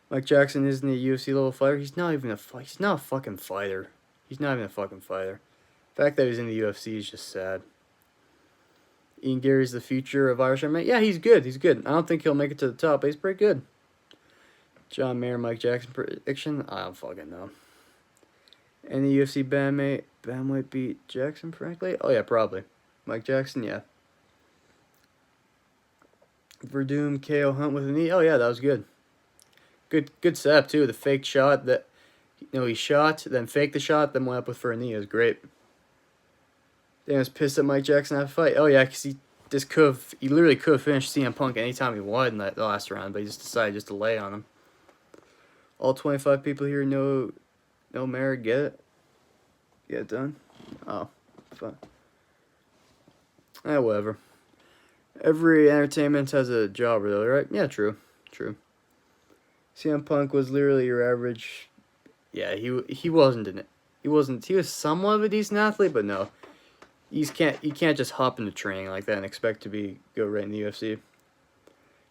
Mike Jackson isn't a UFC level fighter. He's not even a fight. He's not a fucking fighter. He's not even a fucking fighter. The fact that he's in the UFC is just sad. Ian Gary's the future of Irish MMA. Yeah, he's good. He's good. I don't think he'll make it to the top, but he's pretty good. John Mayer, Mike Jackson prediction? I don't fucking know. Any UFC bandweight beat Jackson, frankly? Oh, yeah, probably. Mike Jackson, yeah. Verdum KO Hunt with a knee. Oh, yeah, that was good. Good setup, too. The fake shot that, he shot, then faked the shot, then went up with for a knee. It was great. Then I was pissed at Mike Jackson after the fight. Oh, yeah, because he literally could have finished CM Punk anytime he wanted in the last round, but he just decided just to lay on him. All 25 people here know merit, get it? Get it done? Oh, fun. Whatever. Every entertainment has a jobber, though, right? Yeah, true. CM Punk was literally your average. Yeah, he wasn't in it. He was somewhat of a decent athlete, but no. You can't just hop into training like that and expect to go right in the UFC.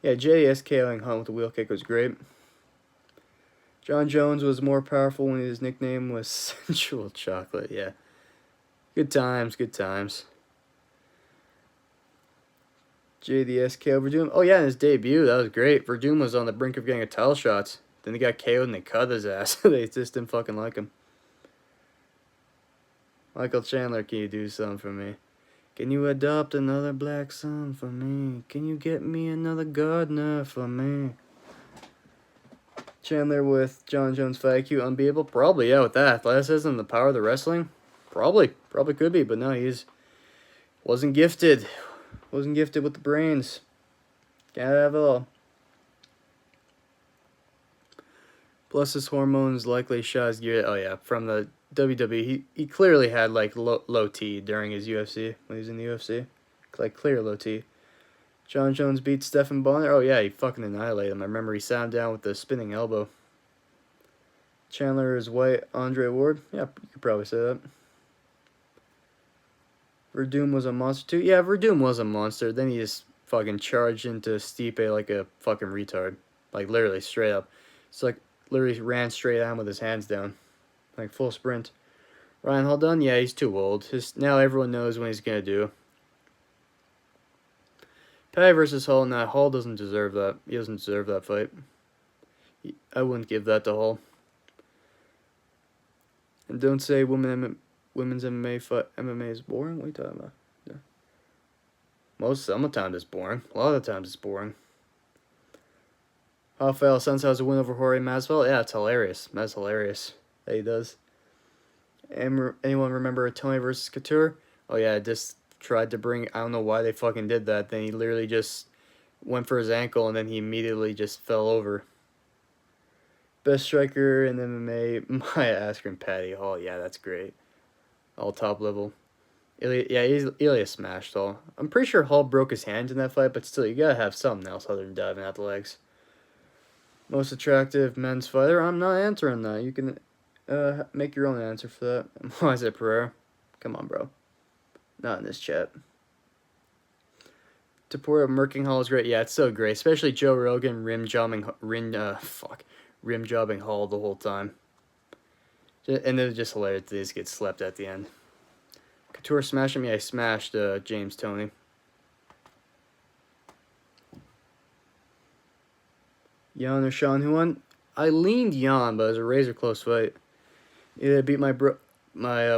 Yeah, JS KOing Hunt with the wheel kick was great. Jon Jones was more powerful when his nickname was Sensual Chocolate. Yeah, good times. JDS KO Verdum. Oh yeah, in his debut, that was great. Verdum was on the brink of getting a title shot. Then he got KO'd and they cut his ass. They just didn't fucking like him. Michael Chandler, can you do something for me? Can you adopt another black son for me? Can you get me another gardener for me? Chandler with Jon Jones fight IQ unbeatable? Probably, yeah, with that athleticism, the power of the wrestling. Probably could be, but no, wasn't gifted. Wasn't gifted with the brains. Can't have it all. Plus his hormones likely shot his gear. Oh yeah, from the WWE. He clearly had like low T during his UFC when he was in the UFC. Like clear low T. Jon Jones beat Stephen Bonner. Oh yeah, he fucking annihilated him. I remember he sat him down with the spinning elbow. Chandler is white. Andre Ward. Yeah, you could probably say that. Verdum was a monster too. Yeah, Verdum was a monster. Then he just fucking charged into Stipe like a fucking retard. Like literally straight up. It's like literally ran straight at him with his hands down. Like full sprint. Ryan Hall done? Yeah, he's too old. Now everyone knows what he's gonna do. Paddy versus Hall. Nah, Hall doesn't deserve that. He doesn't deserve that fight. I wouldn't give that to Hall. And don't say women's MMA is boring. What are you talking about? Yeah. Some of the time it's boring. A lot of the times it's boring. Rafael Santos has a win over Jorge Masvidal. Yeah, it's hilarious. That's hilarious that he does. And anyone remember Tony versus Couture? Oh yeah, just tried to bring. I don't know why they fucking did that. Then he literally just went for his ankle and then he immediately just fell over. Best striker in MMA, Maya Askren, Patty Hall. Yeah, that's great. All top level. Ilya smashed Hall. I'm pretty sure Hall broke his hand in that fight, but still, you gotta have something else other than diving at the legs. Most attractive men's fighter? I'm not answering that. You can make your own answer for that. Why is it Pereira? Come on, bro. Not in this chat. Tapora Merking Hall is great. Yeah, it's so great. Especially Joe Rogan rim jobbing Hall the whole time. And it was just hilarious to just get slept at the end. Couture smashed him. Yeah, he smashed James Toney. Jan or Sean, who won? I leaned Jan, but it was a razor close fight. Either beat my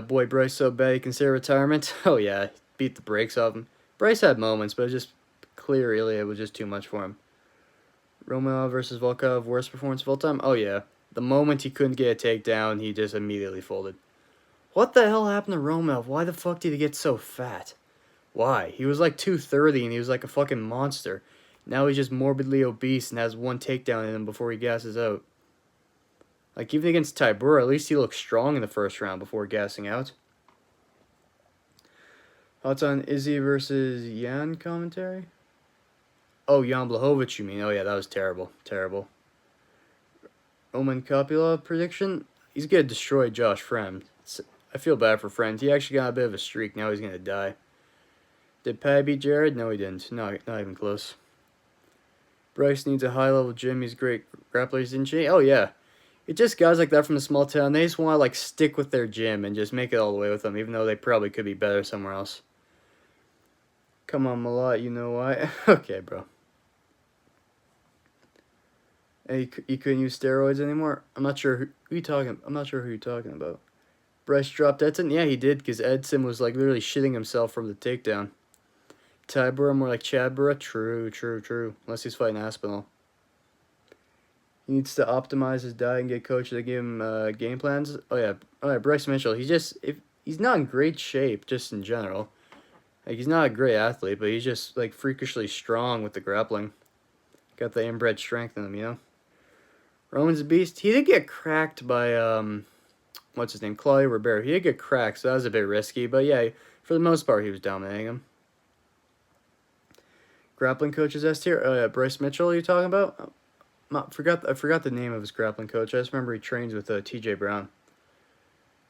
boy Bryce so bad he considered retirement. Oh yeah, beat the brakes off him. Bryce had moments, but it was just clear Ilya was just too much for him. Romanov versus Volkov, worst performance of all time? Oh yeah. The moment he couldn't get a takedown, he just immediately folded. What the hell happened to Romanov? Why the fuck did he get so fat? Why? He was like 230 and he was like a fucking monster. Now he's just morbidly obese and has one takedown in him before he gasses out. Like, even against Tybura, at least he looked strong in the first round before gassing out. Thoughts on Izzy versus Jan commentary? Oh, Jan Blachowicz, you mean? Oh, yeah, that was terrible. Terrible. Roman Kopylov prediction? He's going to destroy Josh Fremd. I feel bad for Fremd. He actually got a bit of a streak. Now he's going to die. Did Paddy beat Jared? No, he didn't. Not even close. Bryce needs a high-level gym. He's great grapplers, didn't she? Oh, yeah. It's just guys like that from a small town. They just want to like stick with their gym and just make it all the way with them, even though they probably could be better somewhere else. Come on, Malat, you know why? Okay, bro. And you couldn't use steroids anymore. I'm not sure who you talking. I'm not sure who you're talking about. Bryce dropped Edson. Yeah, he did, because Edson was like literally shitting himself from the takedown. Tybura more like Chadbura. True. Unless he's fighting Aspinall. He needs to optimize his diet and get coaches to give him game plans. Oh yeah, Bryce Mitchell. He's not in great shape just in general. Like he's not a great athlete, but he's just like freakishly strong with the grappling. Got the inbred strength in him, you know. Roman's a beast. He did get cracked by what's his name, Claudio Ribeiro. He did get cracked, so that was a bit risky. But yeah, for the most part, he was dominating him. Grappling coaches S tier. Oh yeah, Bryce Mitchell. You talking about? I forgot the name of his grappling coach. I just remember he trains with T.J. Brown.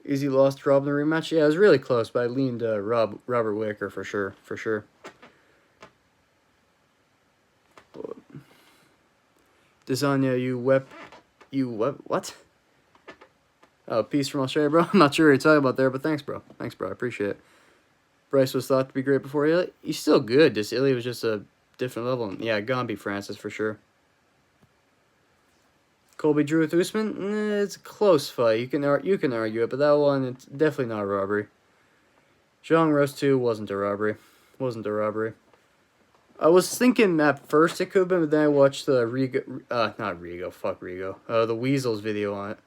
Easy lost to Rob in the rematch. Yeah, it was really close, but I leaned Robert Whitaker for sure. Desanya, what? Oh, peace from Australia, bro. I'm not sure what you're talking about there, but thanks, bro. I appreciate it. Bryce was thought to be great before Ilya. He's still good. This Ilya was just a different level. Yeah, Gombe Francis for sure. Colby Drew with Usman, it's a close fight. You can argue it, but that one, it's definitely not a robbery. Zhang Rose 2 wasn't a robbery. I was thinking at first it could have been, but then I watched the the Weasels video on it.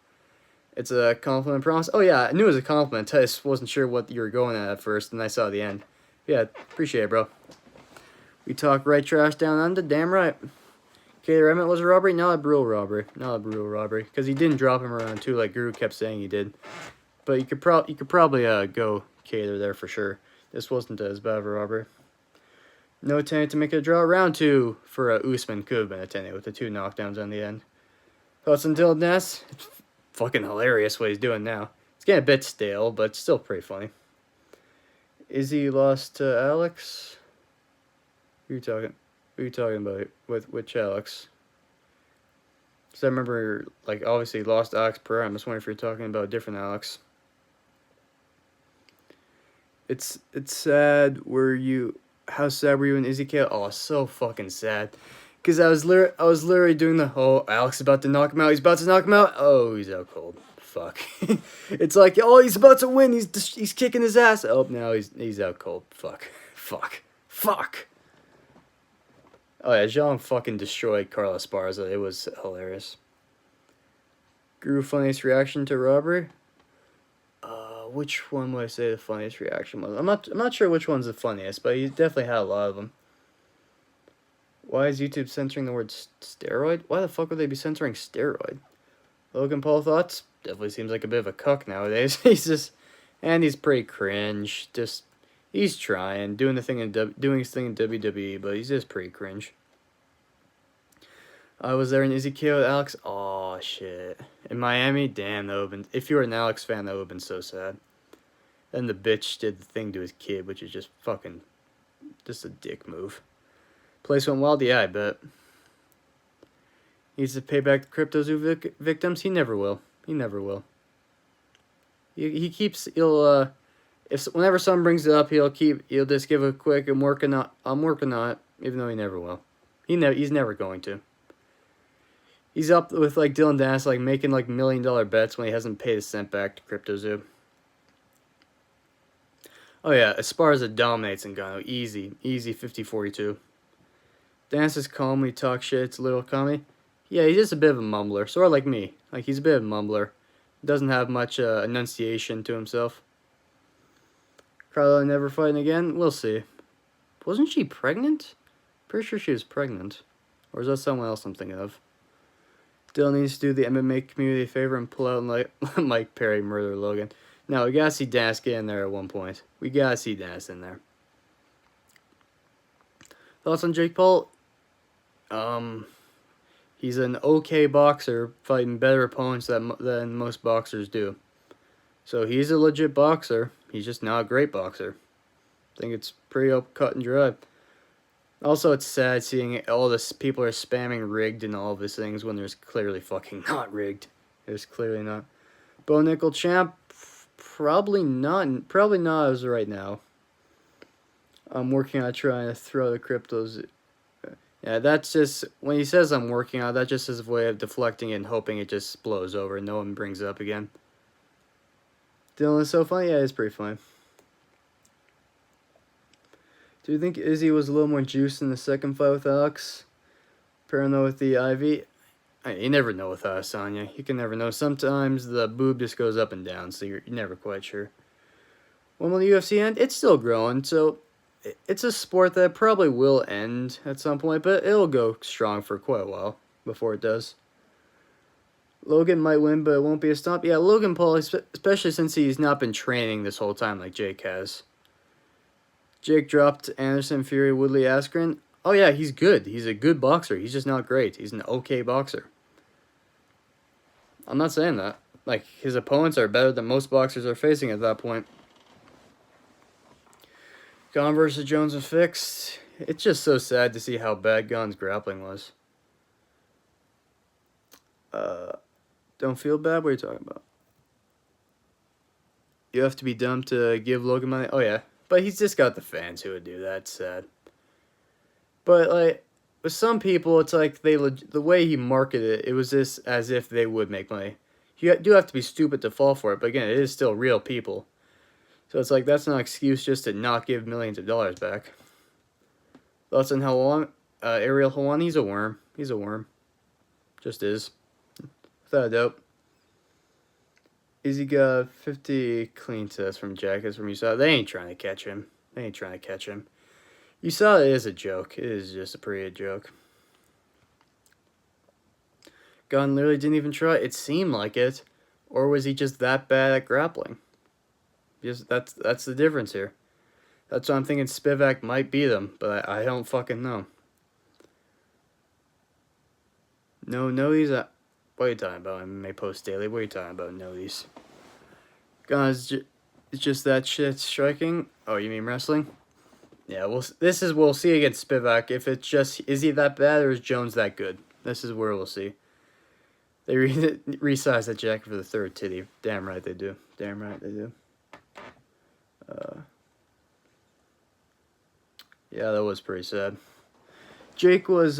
It's a compliment promise. Oh yeah, I knew it was a compliment. I just wasn't sure what you were going at first, and I saw the end. Yeah, appreciate it, bro. We talk right trash down under, damn right. Kader Emmett was a robbery, not a brutal robbery. Because he didn't drop him around too, like Jewru kept saying he did. But you could probably go Kader there for sure. This wasn't as bad of a robbery. No attempt to make it a draw. Round 2 for Usman could have been a 10 with the 2 knockdowns on the end. Thoughts on Dylan Ness? It's fucking hilarious what he's doing now. It's getting a bit stale, but it's still pretty funny. Izzy lost to Alex. Who are you talking about? With which Alex? Because I remember, like, obviously lost Alex Pereira. I'm just wondering if you're talking about a different Alex. It's sad. How sad were you in Izzy KO? Oh, so fucking sad. Because I was literally doing the whole Alex is about to knock him out. He's about to knock him out. Oh, he's out cold. Fuck. It's like, oh, he's about to win. He's kicking his ass. Oh, now he's out cold. Fuck. Oh yeah, Zhang fucking destroyed Carlos Esparza. It was hilarious. Guru funniest reaction to robbery? Which one would I say the funniest reaction was? I'm not sure which one's the funniest, but he definitely had a lot of them. Why is YouTube censoring the word steroid? Why the fuck would they be censoring steroid? Logan Paul thoughts? Definitely seems like a bit of a cuck nowadays. He's pretty cringe. He's trying, doing his thing in WWE, but he's just pretty cringe. I was there in Izzy KO with Alex. Oh shit. In Miami, damn, that would have been, if you were an Alex fan, that would have been so sad. Then the bitch did the thing to his kid, which is just a dick move. Place went wild, yeah, I bet. Needs to pay back the Crypto Zoo victims. He never will. Whenever someone brings it up, he'll just give a quick, I'm working on it, even though he never will. He's never going to. He's up with like Dylan Dennis, like making like $1 million bets when he hasn't paid a cent back to CryptoZoo. Oh yeah, Esparza dominates Ngannou. Easy 50-42. Dennis is calm when he talks shit. It's a little comedy. Yeah, he's just a bit of a mumbler, sort of like me. Like he's a bit of a mumbler. Doesn't have much enunciation to himself. Carla never fighting again? We'll see. Wasn't she pregnant? Pretty sure she was pregnant. Or is that someone else I'm thinking of? Dylan needs to do the MMA community a favor and pull out and like Mike Perry murder Logan. No, we gotta see Dennis get in there at one point. We gotta see Dennis in there. Thoughts on Jake Paul? He's an okay boxer, fighting better opponents than most boxers do. So he's a legit boxer. He's just not a great boxer. I think it's pretty cut and dry. Also, it's sad seeing all this people are spamming rigged in all of his things when there's clearly fucking not rigged. It's clearly not. Bo Nickel champ, probably not. Probably not as of right now. I'm working on trying to throw the cryptos. Yeah, that's just when he says I'm working on. That just is a way of deflecting it and hoping it just blows over and no one brings it up again. Dylan is so funny. Yeah, it's pretty funny. Do you think Izzy was a little more juiced in the second fight with Alex? Paranoid with the IV? You never know with Adesanya. You can never know. Sometimes the boob just goes up and down, so you're never quite sure. When will the UFC end? It's still growing, so it's a sport that probably will end at some point, but it'll go strong for quite a while before it does. Logan might win, but it won't be a stomp. Yeah, Logan Paul, especially since he's not been training this whole time like Jake has. Jake dropped Anderson, Fury, Woodley, Askren. Oh yeah, he's good. He's a good boxer. He's just not great. He's an okay boxer. I'm not saying that. Like, his opponents are better than most boxers are facing at that point. Gon versus Jones was fixed. It's just so sad to see how bad Gon's grappling was. Don't feel bad? What are you talking about? You have to be dumb to give Logan money? Oh, yeah. But he's just got the fans who would do that. It's sad. But, like, with some people, it's like the way he marketed it, it was just as if they would make money. You do have to be stupid to fall for it, but again, it is still real people. So it's like, that's not an excuse just to not give millions of dollars back. Thoughts on how long? Ariel Helwani, he's a worm. He's a worm. Just is. Without a doubt. Izzy got 50 clean tests from Jackets from USADA. They ain't trying to catch him. They ain't trying to catch him. USADA is a joke. It is just a pretty joke. Gon literally didn't even try. It seemed like it. Or was he just that bad at grappling? Just that's the difference here. That's why I'm thinking Spivak might beat him, but I don't fucking know. No, he's a... What are you talking about? MMA Post Daily. What are you talking about? Noties. Guys, it's just that shit striking. Oh, you mean wrestling? Yeah, we'll see against Spivak. If it's just, is he that bad or is Jones that good? This is where we'll see. They resized that jacket for the third titty. Damn right they do. Damn right they do. Yeah, that was pretty sad. Jake was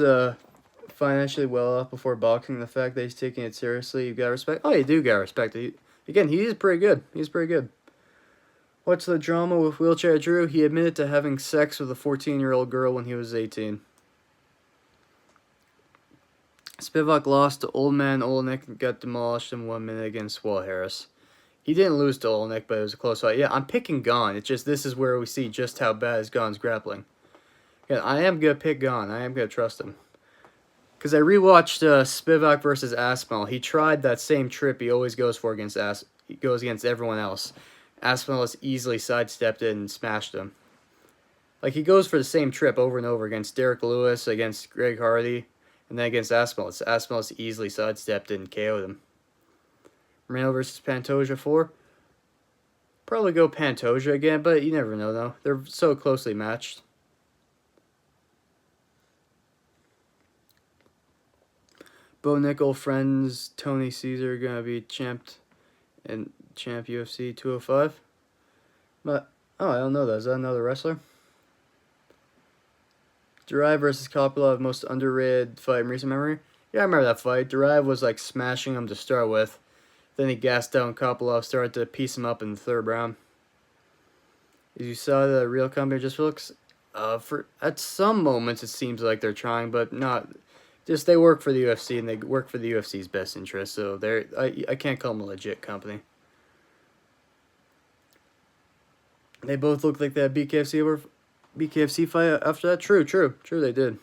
financially well off before boxing. The fact that he's taking it seriously, you gotta respect. Oh, you do gotta respect it. Again, he's pretty good. He's pretty good. What's the drama with Wheelchair Jewru? He admitted to having sex with a 14-year-old girl when he was 18. Spivak lost to Old Man Olenek and got demolished in 1 minute against Wall Harris. He didn't lose to Olenek, but it was a close fight. Yeah, I'm picking Gon. It's just this is where we see just how bad is Gon's grappling. Yeah, I am going to pick Gon. I am going to trust him. Because I rewatched Spivak versus Aspinall. He tried that same trip he always goes for against he goes against everyone else. Aspinall has easily sidestepped it and smashed him. Like, he goes for the same trip over and over against Derek Lewis, against Greg Hardy, and then against Aspinall. Aspinall has easily sidestepped it and KO'd him. Moreno versus Pantoja 4. Probably go Pantoja again, but you never know, though. They're so closely matched. Bo Nickel friends Tony Caesar gonna be champ UFC 205. But oh, I don't know that. Is that another wrestler? Derive versus Kopylov, most underrated fight in recent memory. Yeah, I remember that fight. Derive was like smashing him to start with. Then he gassed out and Kopylov started to piece him up in the third round. As you saw, the real company just looks... at some moments it seems like they're trying, but not... Just they work for the UFC and they work for the UFC's best interest, so I can't call them a legit company. They both look like they had BKFC fight after that. True, they did.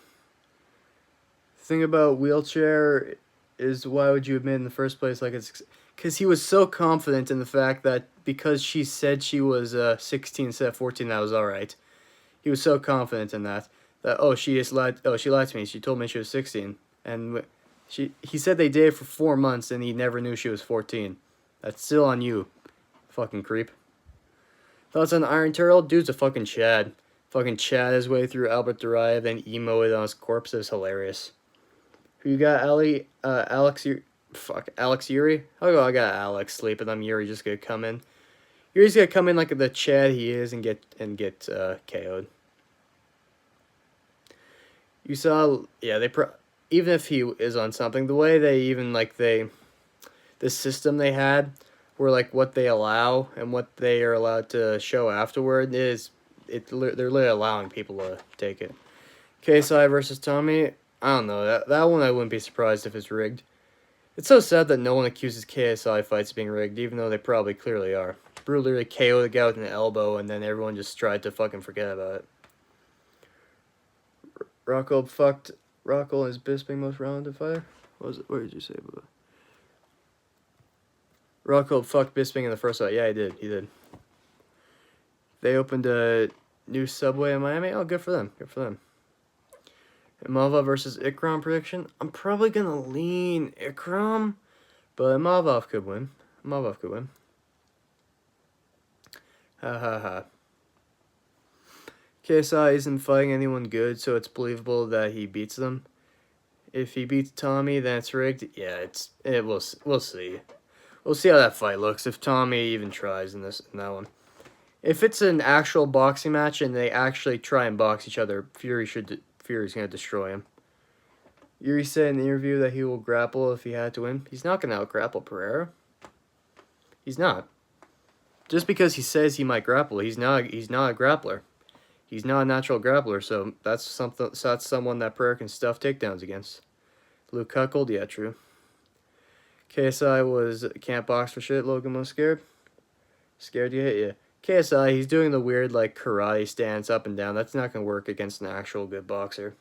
The thing about Wheelchair is, why would you admit in the first place? Like, it's because he was so confident in the fact that because she said she was 16 instead of 14, that was all right. He was so confident in that she lied to me. She told me she was 16, and he said they dated for 4 months and he never knew she was 14. That's still on you, fucking creep. Thoughts on Iron Turtle? Dude's a fucking Chad. Fucking Chad his way through Albert Duraev, then emoted on his corpse. Is hilarious. Who you got, Ali? Alex Fuck, Alex Yuri? Oh, I got Alex sleeping. I'm Yuri just gonna come in. Yuri's gonna come in like the Chad he is and get KO'd. You saw, yeah, even if he is on something, the way they even like the system they had, where like what they allow and what they are allowed to show afterward they're literally allowing people to take it. KSI versus Tommy, I don't know, that one I wouldn't be surprised if it's rigged. It's so sad that no one accuses KSI fights of being rigged, even though they probably clearly are. Brew literally KO'd the guy with an elbow, and then everyone just tried to fucking forget about it. Rockhold fucked Rockhold is Bisping most rounded fighter? What did you say about it? Rockhold fucked Bisping in the first fight. Yeah, he did. They opened a new Subway in Miami. Oh, good for them. Imavov versus Ikram prediction. I'm probably going to lean Ikram, but Imavov could win. Ha ha ha. KSI isn't fighting anyone good, so it's believable that he beats them. If he beats Tommy, then it's rigged. Yeah, we'll see. We'll see how that fight looks if Tommy even tries in that one. If it's an actual boxing match and they actually try and box each other, Fury's gonna destroy him. Yuri said in the interview that he will grapple if he had to win. He's not gonna out-grapple Pereira. He's not. Just because he says he might grapple, he's not a grappler. He's not a natural grappler, so that's someone that Pereira can stuff takedowns against. Luke Cuckold, yeah, true. KSI can't box for shit. Logan was scared. Scared to hit you. KSI, he's doing the weird like karate stance up and down. That's not gonna work against an actual good boxer.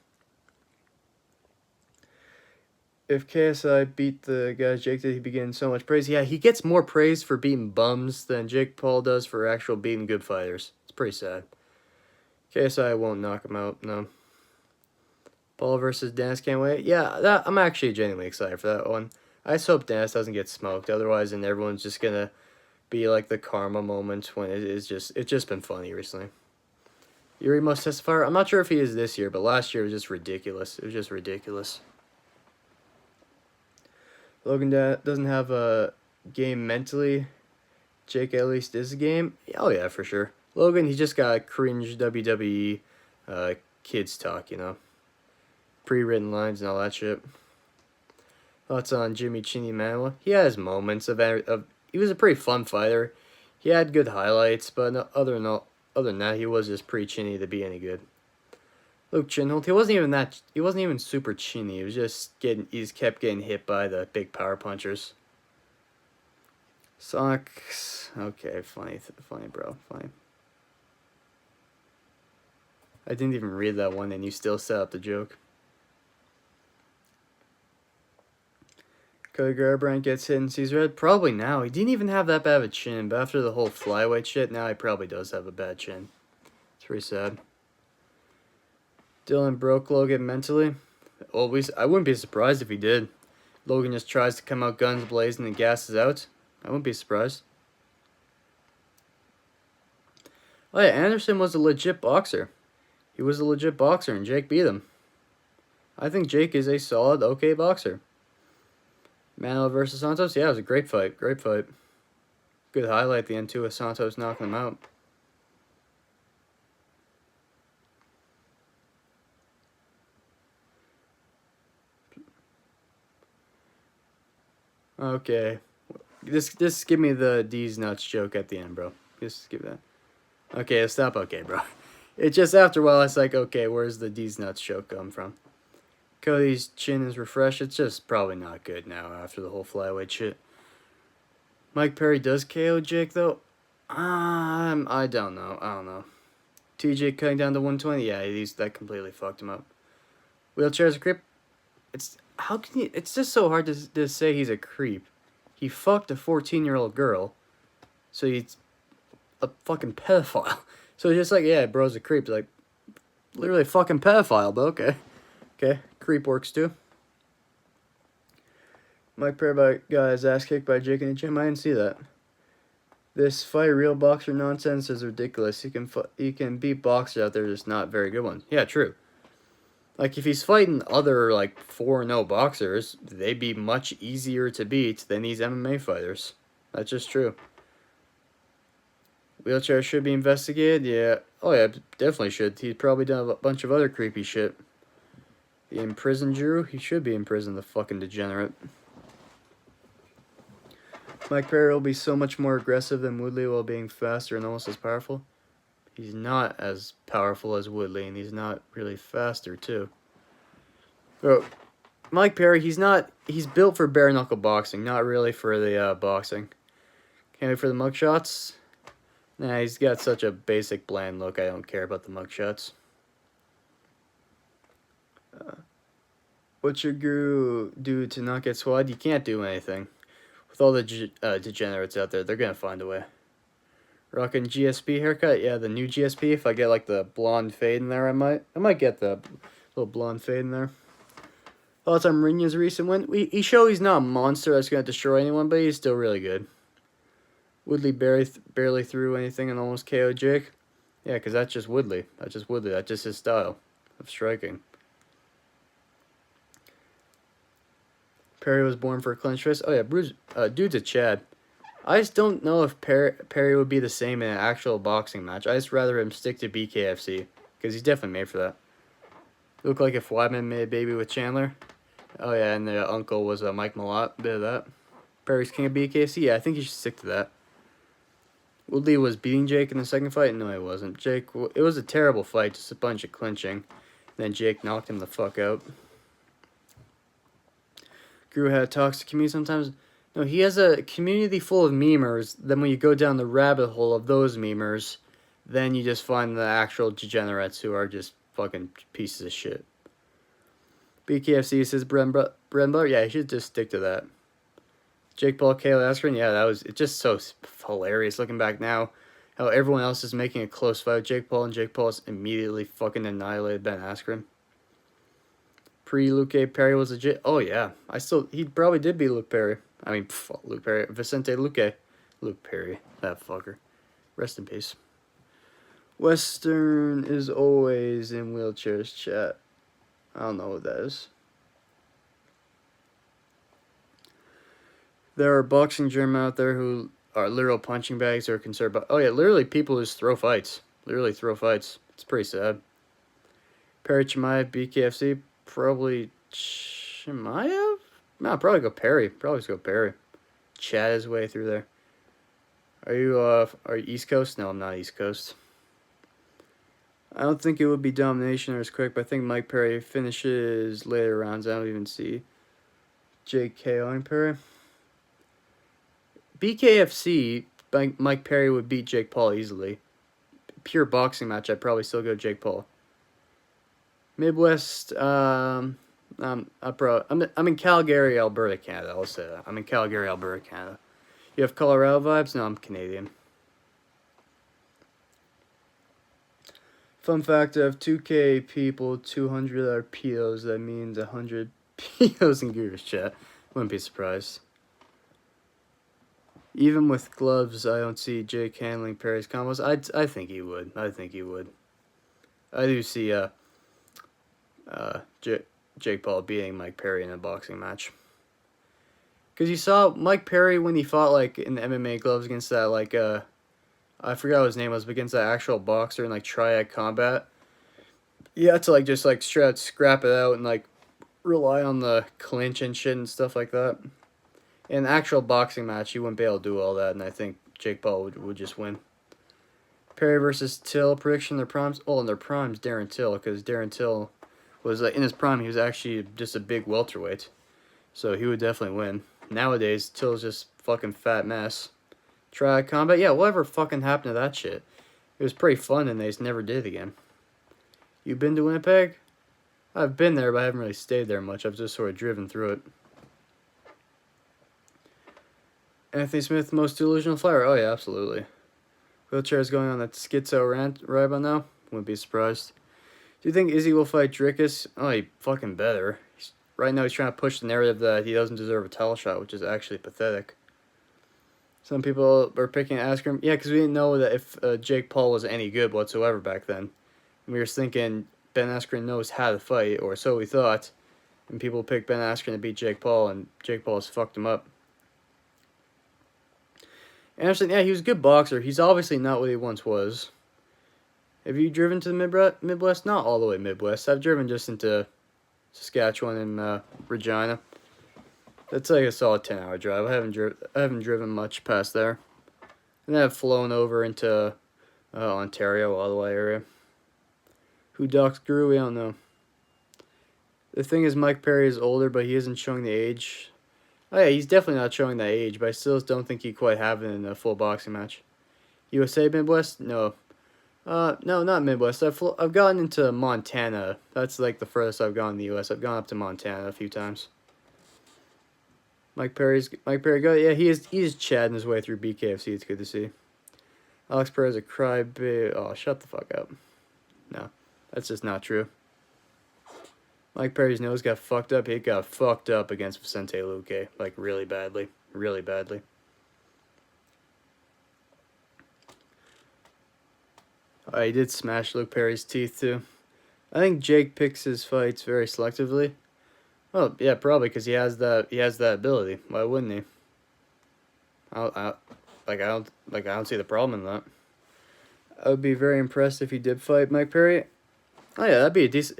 If KSI beat the guys Jake did, he be getting so much praise. Yeah, he gets more praise for beating bums than Jake Paul does for actual beating good fighters. It's pretty sad. KSI won't knock him out, no. Paul versus Dennis, can't wait. Yeah, I'm actually genuinely excited for that one. I just hope Dennis doesn't get smoked. Otherwise, then everyone's just gonna be like the karma moment when it's just been funny recently. Yuri must testify. I'm not sure if he is this year, but last year was just ridiculous. It was just ridiculous. Logan doesn't have a game mentally. Jake at least is a game. Oh yeah, for sure. Logan, he just got cringe WWE kids talk, you know. Pre-written lines and all that shit. Thoughts on Jimmy Chinny Manuwa? He has moments of he was a pretty fun fighter. He had good highlights, but other than that, he was just pretty chinny to be any good. Luke Chinholt, he wasn't even super chinny. He was just he just kept getting hit by the big power punchers. Sonics, okay, funny, bro, funny. I didn't even read that one, and you still set up the joke. Cody Garbrandt gets hit and sees red. Probably now. He didn't even have that bad of a chin, but after the whole flyweight shit, now he probably does have a bad chin. It's pretty sad. Dylan broke Logan mentally. Always, I wouldn't be surprised if he did. Logan just tries to come out guns blazing and gasses out. I wouldn't be surprised. Oh yeah, Anderson was a legit boxer. He was a legit boxer, and Jake beat him. I think Jake is a solid, okay boxer. Manuel versus Santos, yeah, it was a great fight. Good highlight at the end, too, with Santos knocking him out. Okay. Just give me the D's nuts joke at the end, bro. Just give that. Okay, stop. Okay, bro. It's just after a while, it's like, okay, where's the D's nuts joke come from? Cody's chin is refreshed. It's just probably not good now after the whole flyweight shit. Mike Perry does KO Jake, though? I don't know. TJ cutting down to 120? Yeah, that completely fucked him up. Wheelchair's a creep? It's just so hard to say he's a creep. He fucked a 14-year-old girl, so he's a fucking pedophile. So it's just like, yeah, bro's a creep. Like, literally a fucking pedophile, but okay. Okay, creep works too. Mike Perry got his ass kicked by Jake in the gym. I didn't see that. This fight real boxer nonsense is ridiculous. He can beat boxers out there, just not very good ones. Yeah, true. Like, if he's fighting other, like, 4-0 boxers, they'd be much easier to beat than these MMA fighters. That's just true. Wheelchair should be investigated? Yeah. Oh, yeah, definitely should. He's probably done a bunch of other creepy shit. He in prison, Jewru? He should be in prison, the fucking degenerate. Mike Perry will be so much more aggressive than Woodley while being faster and almost as powerful. He's not as powerful as Woodley, and he's not really faster, too. Bro, Mike Perry, he's built for bare knuckle boxing, not really for the boxing. Can't wait for the mugshots. Nah, he's got such a basic, bland look. I don't care about the mugshots. What should Guru do to not get swatted? You can't do anything. With all the degenerates out there, they're gonna find a way. Rocking GSP haircut? Yeah, the new GSP. If I get like the blonde fade in there, I might get the little blonde fade in there. Thoughts on Mourinho's recent win? He showed he's not a monster that's gonna destroy anyone, but he's still really good. Woodley barely threw anything and almost KO'd Jake. Yeah, because that's just Woodley. That's just Woodley. That's just his style of striking. Perry was born for a clinch fist. Oh, yeah, Bruce. Dude's a Chad. I just don't know if Perry would be the same in an actual boxing match. I just rather him stick to BKFC, because he's definitely made for that. Look like if Weidman made a baby with Chandler. Oh, yeah, and the uncle was Mike Malott. Bit of that. Perry's king of BKFC. Yeah, I think he should stick to that. Woodley was beating Jake in the second fight? No, he wasn't. Jake, it was a terrible fight, just a bunch of clinching. And then Jake knocked him the fuck out. Guru had a toxic community sometimes. No, he has a community full of memers. Then when you go down the rabbit hole of those memers, then you just find the actual degenerates who are just fucking pieces of shit. BKFC says bread and butter. Yeah, he should just stick to that. Jake Paul, KO Askren. Yeah, it's just so hilarious looking back now. How everyone else is making a close fight with Jake Paul, and Jake Paul's immediately fucking annihilated Ben Askren. Pre-Luque Perry was legit. Oh, yeah. He probably did beat Luke Perry. I mean, Luke Perry. Vicente Luque. Luke Perry. That fucker. Rest in peace. Western is always in wheelchairs, chat. I don't know what that is. There are boxing gym out there who are literal punching bags or concerned about... Oh, yeah, literally people just throw fights. Literally throw fights. It's pretty sad. Perry Chimaev, BKFC... Probably Chimaev? No, probably go Perry. Probably just go Perry. Chat his way through there. Are you East Coast? No, I'm not East Coast. I don't think it would be domination or as quick, but I think Mike Perry finishes later rounds. I don't even see Jake KOing Perry. BKFC, Mike Perry would beat Jake Paul easily. Pure boxing match, I'd probably still go Jake Paul. Midwest, I'm in Calgary, Alberta, Canada. I'll say that. I'm in Calgary, Alberta, Canada. You have Colorado vibes? No, I'm Canadian. Fun fact, I have 2K people, 200 are POs. That means 100 POs in Gears chat. Wouldn't be surprised. Even with gloves, I don't see Jake handling Perry's combos. I think he would. I think he would. I do see Jake Paul beating Mike Perry in a boxing match. Because you saw Mike Perry when he fought like in the MMA gloves against that like I forgot what his name was, but against that actual boxer in like triad combat. You had to like just like straight out scrap it out and like rely on the clinch and shit and stuff like that. In an actual boxing match, you wouldn't be able to do all that, and I think Jake Paul would just win. Perry versus Till prediction. Their primes. Oh, in their primes, Darren Till, because Darren Till was in his prime. He was actually just a big welterweight, so he would definitely win. Nowadays, Till's just fucking fat mess. Triad combat. Yeah, whatever fucking happened to that shit? It was pretty fun, and they just never did it again. You been to Winnipeg? I've been there, but I haven't really stayed there much. I've just sort of driven through it. Anthony Smith, most delusional flyer? Oh, yeah, absolutely. Wheelchair's going on that schizo rant right about now? Wouldn't be surprised. Do you think Izzy will fight Dricus? Oh, he fucking better. Right now he's trying to push the narrative that he doesn't deserve a title shot, which is actually pathetic. Some people are picking Askren. Yeah, because we didn't know that if Jake Paul was any good whatsoever back then. And we were thinking Ben Askren knows how to fight, or so we thought. And people picked Ben Askren to beat Jake Paul, and Jake Paul has fucked him up. Anderson, yeah, he was a good boxer. He's obviously not what he once was. Have you driven to the Midwest? Not all the way Midwest. I've driven just into Saskatchewan and Regina. That's like a solid 10-hour drive. I haven't driven much past there. And then I've flown over into Ontario, Ottawa area. Who docks Jewru? We don't know. The thing is, Mike Perry is older, but he isn't showing the age. Oh yeah, he's definitely not showing that age, but I still don't think he quite have it in a full boxing match. USA Midwest? No. No, not Midwest. I've gotten into Montana. That's like the furthest I've gone in the U.S. I've gone up to Montana a few times. Mike Perry go. Yeah, he is chadding his way through BKFC. It's good to see. Alex Perez a crybaby. Oh, shut the fuck up. No, that's just not true. Mike Perry's nose got fucked up. He got fucked up against Vicente Luque, like really badly, really badly. Oh, he did smash Luke Perry's teeth too. I think Jake picks his fights very selectively. Well, yeah, probably because he has that ability. Why wouldn't he? I don't see the problem in that. I would be very impressed if he did fight Mike Perry. Oh yeah, it'd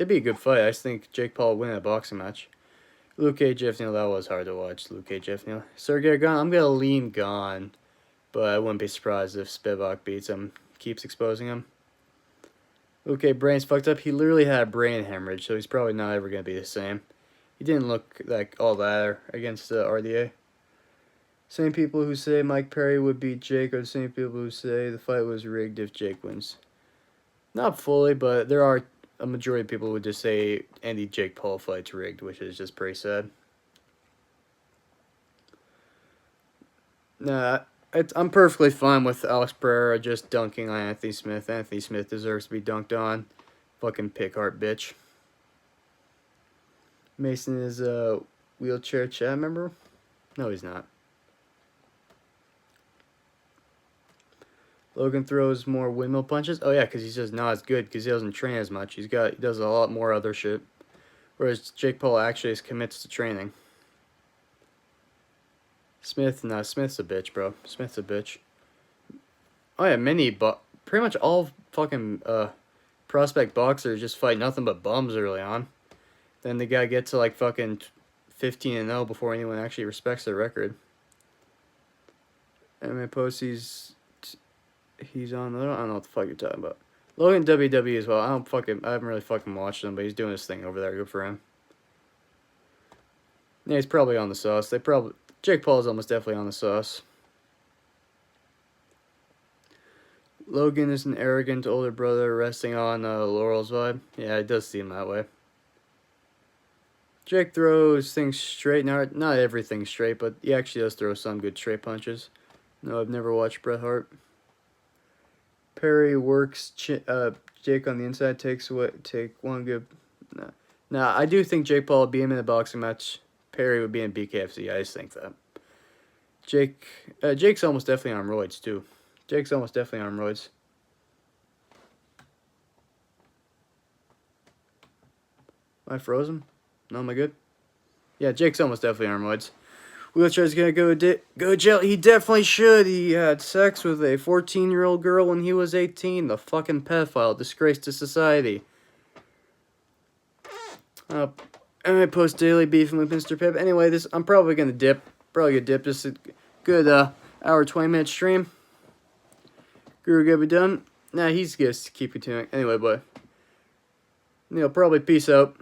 be a good fight. I just think Jake Paul would win a boxing match. Luque Jeff Neal, that was hard to watch. Luque Jeff Neal. Sergey Gon, I'm gonna lean Gon, but I wouldn't be surprised if Spivak beats him, keeps exposing him. Luque brain's fucked up. He literally had a brain hemorrhage, so he's probably not ever gonna be the same. He didn't look like all that against the RDA. Same people who say Mike Perry would beat Jake are the same people who say the fight was rigged if Jake wins. Not fully, but there are a majority of people who would just say any Jake Paul fight's rigged, which is just pretty sad. Nah, I'm perfectly fine with Alex Pereira just dunking on Anthony Smith. Anthony Smith deserves to be dunked on. Fucking pickheart bitch. Mason is a wheelchair chat member? No, he's not. Logan throws more windmill punches. Oh yeah, because he's just not as good because he doesn't train as much. He does a lot more other shit. Whereas Jake Paul actually commits to training. Smith's a bitch, bro. Smith's a bitch. Oh yeah, pretty much all fucking prospect boxers just fight nothing but bums early on. Then the guy gets to like fucking 15-0 before anyone actually respects their record. MMA post he's on. I don't know what the fuck you're talking about. Logan WWE as well. I haven't really fucking watched him, but he's doing his thing over there. Good for him. Yeah, he's probably on the sauce. Jake Paul is almost definitely on the sauce. Logan is an arrogant older brother resting on Laurel's vibe. Yeah, it does seem that way. Jake throws things straight. Not everything straight, but he actually does throw some good straight punches. No, I've never watched Bret Hart. Perry works Jake on the inside. Take one good. Nah, I do think Jake Paul would beat him in a boxing match. Perry would be in BKFC. I just think that. Jake's almost definitely on roids too. Jake's almost definitely on roids. Am I frozen? No, am I good? Yeah, Jake's almost definitely on roids. Wheelchair's gonna go to jail. He definitely should. He had sex with a 14-year-old girl when he was 18. The fucking pedophile. Disgrace to society. I post daily beefing with Mr. Pip. Anyway, I'm probably gonna dip. Just a good hour 20-minute stream. Jewru gonna be done. Nah, he's just keep continuing. Anyway, boy. Probably peace out.